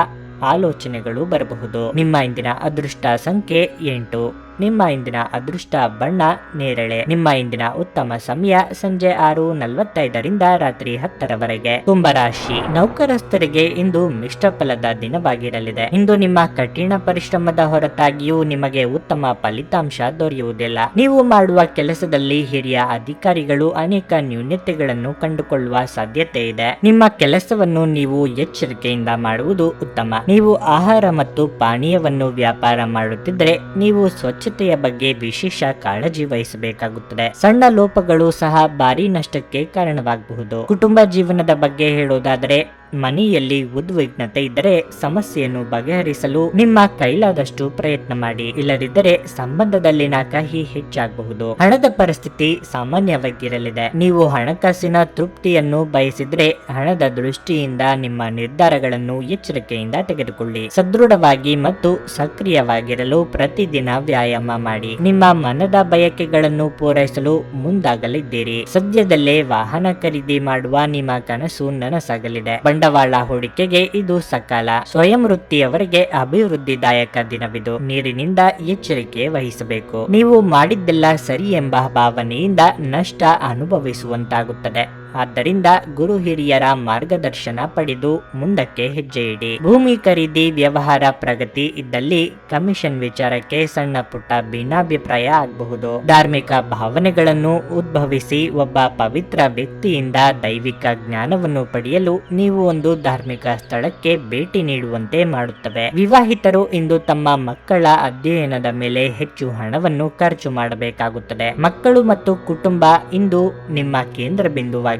ಆಲೋಚನೆಗಳು ಬರಬಹುದು. ನಿಮ್ಮ ಇಂದಿನ ಅದೃಷ್ಟ ಸಂಖ್ಯೆ 8. ನಿಮ್ಮ ಇಂದಿನ ಅದೃಷ್ಟ ಬಣ್ಣ ನೇರಳೆ. ನಿಮ್ಮ ಇಂದಿನ ಉತ್ತಮ ಸಮಯ ಸಂಜೆ 6:45ರಿಂದ ರಾತ್ರಿ 10ರವರೆಗೆ. ಕುಂಭರಾಶಿ, ನೌಕರಸ್ಥರಿಗೆ ಇಂದು ಮಿಶ್ರ ಫಲದ ದಿನವಾಗಿರಲಿದೆ. ಇಂದು ನಿಮ್ಮ ಕಠಿಣ ಪರಿಶ್ರಮದ ಹೊರತಾಗಿಯೂ ನಿಮಗೆ ಉತ್ತಮ ಫಲಿತಾಂಶ ದೊರೆಯುವುದಿಲ್ಲ. ನೀವು ಮಾಡುವ ಕೆಲಸದಲ್ಲಿ ಹಿರಿಯ ಅಧಿಕಾರಿಗಳು ಅನೇಕ ನ್ಯೂನತೆಗಳನ್ನು ಕಂಡುಕೊಳ್ಳುವ ಸಾಧ್ಯತೆ ಇದೆ. ನಿಮ್ಮ ಕೆಲಸವನ್ನು ನೀವು ಎಚ್ಚರಿಕೆಯಿಂದ ಮಾಡುವುದು ಉತ್ತಮ. ನೀವು ಆಹಾರ ಮತ್ತು ಪಾನೀಯವನ್ನು ವ್ಯಾಪಾರ ಮಾಡುತ್ತಿದ್ದರೆ ನೀವು ಸ್ವಚ್ಛತೆಯ ಬಗ್ಗೆ ವಿಶೇಷ ಕಾಳಜಿ ವಹಿಸಬೇಕಾಗುತ್ತದೆ. ಸಣ್ಣ ಲೋಪಗಳು ಸಹ ಭಾರಿ ನಷ್ಟಕ್ಕೆ ಕಾರಣವಾಗಬಹುದು. ಕುಟುಂಬ ಜೀವನದ ಬಗ್ಗೆ ಹೇಳುವುದಾದರೆ, ಮನೆಯಲ್ಲಿ ಉದ್ವಿಗ್ನತೆ ಇದ್ದರೆ ಸಮಸ್ಯೆಯನ್ನು ಬಗೆಹರಿಸಲು ನಿಮ್ಮ ಕೈಲಾದಷ್ಟು ಪ್ರಯತ್ನ ಮಾಡಿ. ಇಲ್ಲದಿದ್ದರೆ ಸಂಬಂಧದಲ್ಲಿನ ಕಹಿ ಹೆಚ್ಚಾಗಬಹುದು. ಹಣದ ಪರಿಸ್ಥಿತಿ ಸಾಮಾನ್ಯವಾಗಿರಲಿದೆ. ನೀವು ಹಣಕಾಸಿನ ತೃಪ್ತಿಯನ್ನು ಬಯಸಿದ್ರೆ ಹಣದ ದೃಷ್ಟಿಯಿಂದ ನಿಮ್ಮ ನಿರ್ಧಾರಗಳನ್ನು ಎಚ್ಚರಿಕೆಯಿಂದ ತೆಗೆದುಕೊಳ್ಳಿ. ಸದೃಢವಾಗಿ ಮತ್ತು ಸಕ್ರಿಯವಾಗಿರಲು ಪ್ರತಿದಿನ ವ್ಯಾಯಾಮ ಮಾಡಿ. ನಿಮ್ಮ ಮನದ ಬಯಕೆಗಳನ್ನು ಪೂರೈಸಲು ಮುಂದಾಗಲಿದ್ದೀರಿ. ಸದ್ಯದಲ್ಲೇ ವಾಹನ ಖರೀದಿ ಮಾಡುವ ನಿಮ್ಮ ಕನಸು ನನಸಾಗಲಿದೆ. ಬಂಡವಾಳ ಹೂಡಿಕೆಗೆ ಇದು ಸಕಾಲ. ಸ್ವಯಂ ವೃತ್ತಿಯವರಿಗೆ ಅಭಿವೃದ್ಧಿದಾಯಕ ದಿನವಿದು. ನೀರಿನಿಂದ ಎಚ್ಚರಿಕೆ ವಹಿಸಬೇಕು. ನೀವು ಮಾಡಿದ್ದೆಲ್ಲ ಸರಿ ಎಂಬ ಭಾವನೆಯಿಂದ ನಷ್ಟ ಅನುಭವಿಸುವಂತಾಗುತ್ತದೆ. ಆದ್ದರಿಂದ ಗುರು ಹಿರಿಯರ ಮಾರ್ಗದರ್ಶನ ಪಡೆದು ಮುಂದಕ್ಕೆ ಹೆಜ್ಜೆ ಇಡಿ. ಭೂಮಿ ಖರೀದಿ ವ್ಯವಹಾರ ಪ್ರಗತಿ ಇದ್ದಲ್ಲಿ ಕಮಿಷನ್ ವಿಚಾರಕ್ಕೆ ಸಣ್ಣ ಪುಟ್ಟ ಭಿನ್ನಾಭಿಪ್ರಾಯ ಆಗಬಹುದು. ಧಾರ್ಮಿಕ ಭಾವನೆಗಳನ್ನು ಉದ್ಭವಿಸಿ ಒಬ್ಬ ಪವಿತ್ರ ವ್ಯಕ್ತಿಯಿಂದ ದೈವಿಕ ಜ್ಞಾನವನ್ನು ಪಡೆಯಲು ನೀವು ಒಂದು ಧಾರ್ಮಿಕ ಸ್ಥಳಕ್ಕೆ ಭೇಟಿ ನೀಡುವಂತೆ ಮಾಡುತ್ತವೆ. ವಿವಾಹಿತರು ಇಂದು ತಮ್ಮ ಮಕ್ಕಳ ಅಧ್ಯಯನದ ಮೇಲೆ ಹೆಚ್ಚು ಹಣವನ್ನು ಖರ್ಚು ಮಾಡಬೇಕಾಗುತ್ತದೆ. ಮಕ್ಕಳು ಮತ್ತು ಕುಟುಂಬ ಇಂದು ನಿಮ್ಮ ಕೇಂದ್ರ ಬಿಂದುವಾಗಿ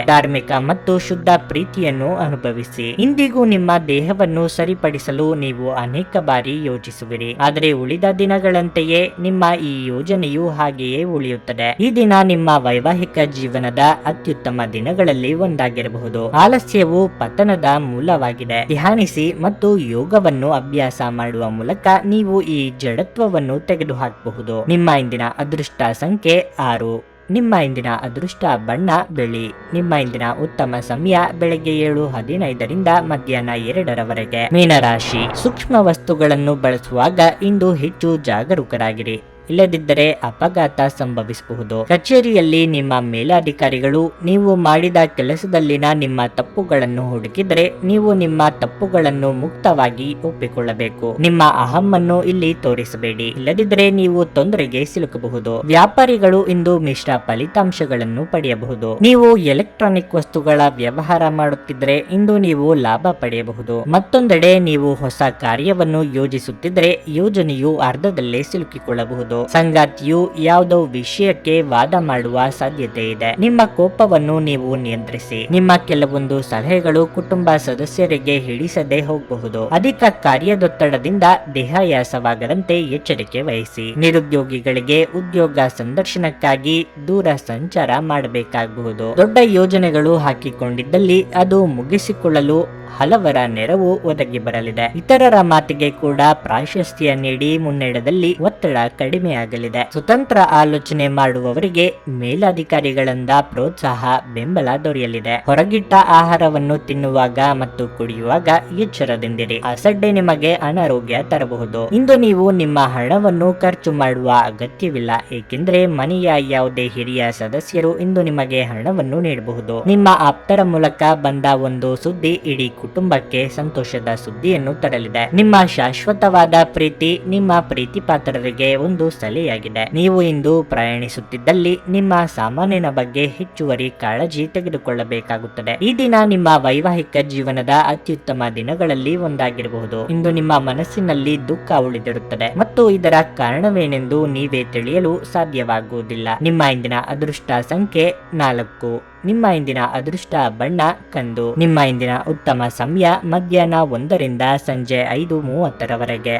ಧಾರ್ಮಿಕ ಮತ್ತು ಶುದ್ಧ ಪ್ರೀತಿಯನ್ನು ಅನುಭವಿಸಿ. ಇಂದಿಗೂ ನಿಮ್ಮ ದೇಹವನ್ನು ಸರಿಪಡಿಸಲು ನೀವು ಅನೇಕ ಬಾರಿ ಯೋಚಿಸುವಿರಿ. ಆದರೆ ಉಳಿದ ದಿನಗಳಂತೆಯೇ ನಿಮ್ಮ ಈ ಯೋಜನೆಯು ಹಾಗೆಯೇ ಉಳಿಯುತ್ತದೆ. ಈ ದಿನ ನಿಮ್ಮ ವೈವಾಹಿಕ ಜೀವನದ ಅತ್ಯುತ್ತಮ ದಿನಗಳಲ್ಲಿ ಒಂದಾಗಿರಬಹುದು. ಆಲಸ್ಯವು ಪತನದ ಮೂಲವಾಗಿದೆ. ಧ್ಯಾನಿಸಿ ಮತ್ತು ಯೋಗವನ್ನು ಅಭ್ಯಾಸ ಮಾಡುವ ಮೂಲಕ ನೀವು ಈ ಜಡತ್ವವನ್ನು ತೆಗೆದುಹಾಕಬಹುದು. ನಿಮ್ಮ ಇಂದಿನ ಅದೃಷ್ಟ ಸಂಖ್ಯೆ 6. ನಿಮ್ಮ ಇಂದಿನ ಅದೃಷ್ಟ ಬಣ್ಣ ಬಿಳಿ. ನಿಮ್ಮ ಇಂದಿನ ಉತ್ತಮ ಸಮಯ ಬೆಳಗ್ಗೆ 7:15ರಿಂದ ಮಧ್ಯಾಹ್ನ 2ರವರೆಗೆ. ಮೀನರಾಶಿ, ಸೂಕ್ಷ್ಮ ವಸ್ತುಗಳನ್ನು ಬಳಸುವಾಗ ಇಂದು ಹೆಚ್ಚು ಜಾಗರೂಕರಾಗಿರಿ. ಇಲ್ಲದಿದ್ದರೆ ಅಪಘಾತ ಸಂಭವಿಸಬಹುದು. ಕಚೇರಿಯಲ್ಲಿ ನಿಮ್ಮ ಮೇಲಾಧಿಕಾರಿಗಳು ನೀವು ಮಾಡಿದ ಕೆಲಸದಲ್ಲಿನ ನಿಮ್ಮ ತಪ್ಪುಗಳನ್ನು ಹುಡುಕಿದರೆ ನೀವು ನಿಮ್ಮ ತಪ್ಪುಗಳನ್ನು ಮುಕ್ತವಾಗಿ ಒಪ್ಪಿಕೊಳ್ಳಬೇಕು. ನಿಮ್ಮ ಅಹಮ್ಮನ್ನು ಇಲ್ಲಿ ತೋರಿಸಬೇಡಿ. ಇಲ್ಲದಿದ್ದರೆ ನೀವು ತೊಂದರೆಗೆ ಸಿಲುಕಬಹುದು. ವ್ಯಾಪಾರಿಗಳು ಇಂದು ಮಿಶ್ರ ಫಲಿತಾಂಶಗಳನ್ನು ಪಡೆಯಬಹುದು. ನೀವು ಎಲೆಕ್ಟ್ರಾನಿಕ್ ವಸ್ತುಗಳ ವ್ಯವಹಾರ ಮಾಡುತ್ತಿದ್ದರೆ ಇಂದು ನೀವು ಲಾಭ ಪಡೆಯಬಹುದು. ಮತ್ತೊಂದೆಡೆ ನೀವು ಹೊಸ ಕಾರ್ಯವನ್ನು ಯೋಜಿಸುತ್ತಿದ್ದರೆ ಯೋಜನೆಯು ಅರ್ಧದಲ್ಲೇ ಸಿಲುಕಿಕೊಳ್ಳಬಹುದು. ಸಂಗಾತಿಯು ಯಾವುದೋ ವಿಷಯಕ್ಕೆ ವಾದ ಮಾಡುವ ಸಾಧ್ಯತೆ ಇದೆ. ನಿಮ್ಮ ಕೋಪವನ್ನು ನೀವು ನಿಯಂತ್ರಿಸಿ. ನಿಮ್ಮ ಕೆಲವೊಂದು ಸಲಹೆಗಳು ಕುಟುಂಬ ಸದಸ್ಯರಿಗೆ ಹಿಡಿಸದೆ ಹೋಗಬಹುದು. ಅಧಿಕ ಕಾರ್ಯದೊತ್ತಡದಿಂದ ದೇಹಾಯಾಸವಾಗದಂತೆ ಎಚ್ಚರಿಕೆ ವಹಿಸಿ. ನಿರುದ್ಯೋಗಿಗಳಿಗೆ ಉದ್ಯೋಗ ಸಂದರ್ಶನಕ್ಕಾಗಿ ದೂರ ಸಂಚಾರ ಮಾಡಬೇಕಾಗಬಹುದು. ದೊಡ್ಡ ಯೋಜನೆಗಳು ಹಾಕಿಕೊಂಡಿದ್ದಲ್ಲಿ ಅದು ಮುಗಿಸಿಕೊಳ್ಳಲು ಹಲವರ ನೆರವು ಒದಗಿ ಬರಲಿದೆ. ಇತರರ ಮಾತಿಗೆ ಕೂಡ ಪ್ರಾಶಸ್ತ್ಯ ನೀಡಿ ಮುನ್ನಡೆದಲ್ಲಿ ಒತ್ತಡ ಕಡಿಮೆಯಾಗಲಿದೆ. ಸ್ವತಂತ್ರ ಆಲೋಚನೆ ಮಾಡುವವರಿಗೆ ಮೇಲಧಿಕಾರಿಗಳಿಂದ ಪ್ರೋತ್ಸಾಹ ಬೆಂಬಲ ದೊರೆಯಲಿದೆ. ಹೊರಗಿಟ್ಟ ಆಹಾರವನ್ನು ತಿನ್ನುವಾಗ ಮತ್ತು ಕುಡಿಯುವಾಗ ಎಚ್ಚರದಿಂದಿರಿ. ಅಸಡ್ಡೆ ನಿಮಗೆ ಅನಾರೋಗ್ಯ ತರಬಹುದು. ಇಂದು ನೀವು ನಿಮ್ಮ ಹಣವನ್ನು ಖರ್ಚು ಮಾಡುವ ಅಗತ್ಯವಿಲ್ಲ, ಏಕೆಂದರೆ ಮನೆಯ ಯಾವುದೇ ಹಿರಿಯ ಸದಸ್ಯರು ಇಂದು ನಿಮಗೆ ಹಣವನ್ನು ನೀಡಬಹುದು. ನಿಮ್ಮ ಆಪ್ತರ ಮೂಲಕ ಬಂದ ಒಂದು ಸುದ್ದಿ ಇಡೀ ಕುಟುಂಬಕ್ಕೆ ಸಂತೋಷದ ಸುದ್ದಿಯನ್ನು ತರಲಿದೆ. ನಿಮ್ಮ ಶಾಶ್ವತವಾದ ಪ್ರೀತಿ ನಿಮ್ಮ ಪ್ರೀತಿ ಪಾತ್ರರಿಗೆ ಒಂದು ಸಲಹೆಯಾಗಿದೆ. ನೀವು ಇಂದು ಪ್ರಯಾಣಿಸುತ್ತಿದ್ದಲ್ಲಿ ನಿಮ್ಮ ಸಾಮಾನಿನ ಬಗ್ಗೆ ಹೆಚ್ಚುವರಿ ಕಾಳಜಿ ತೆಗೆದುಕೊಳ್ಳಬೇಕಾಗುತ್ತದೆ. ಈ ದಿನ ನಿಮ್ಮ ವೈವಾಹಿಕ ಜೀವನದ ಅತ್ಯುತ್ತಮ ದಿನಗಳಲ್ಲಿ ಒಂದಾಗಿರಬಹುದು. ಇಂದು ನಿಮ್ಮ ಮನಸ್ಸಿನಲ್ಲಿ ದುಃಖ ಉಳಿದಿರುತ್ತದೆ ಮತ್ತು ಇದರ ಕಾರಣವೇನೆಂದು ನೀವೇ ತಿಳಿಯಲು ಸಾಧ್ಯವಾಗುವುದಿಲ್ಲ. ನಿಮ್ಮ ಇಂದಿನ ಅದೃಷ್ಟ ಸಂಖ್ಯೆ 4. ನಿಮ್ಮ ಇಂದಿನ ಅದೃಷ್ಟ ಬಣ್ಣ ಕಂದು. ನಿಮ್ಮ ಇಂದಿನ ಉತ್ತಮ ಸಮಯ ಮಧ್ಯಾಹ್ನ 1ರಿಂದ ಸಂಜೆ 5:30ರವರೆಗೆ.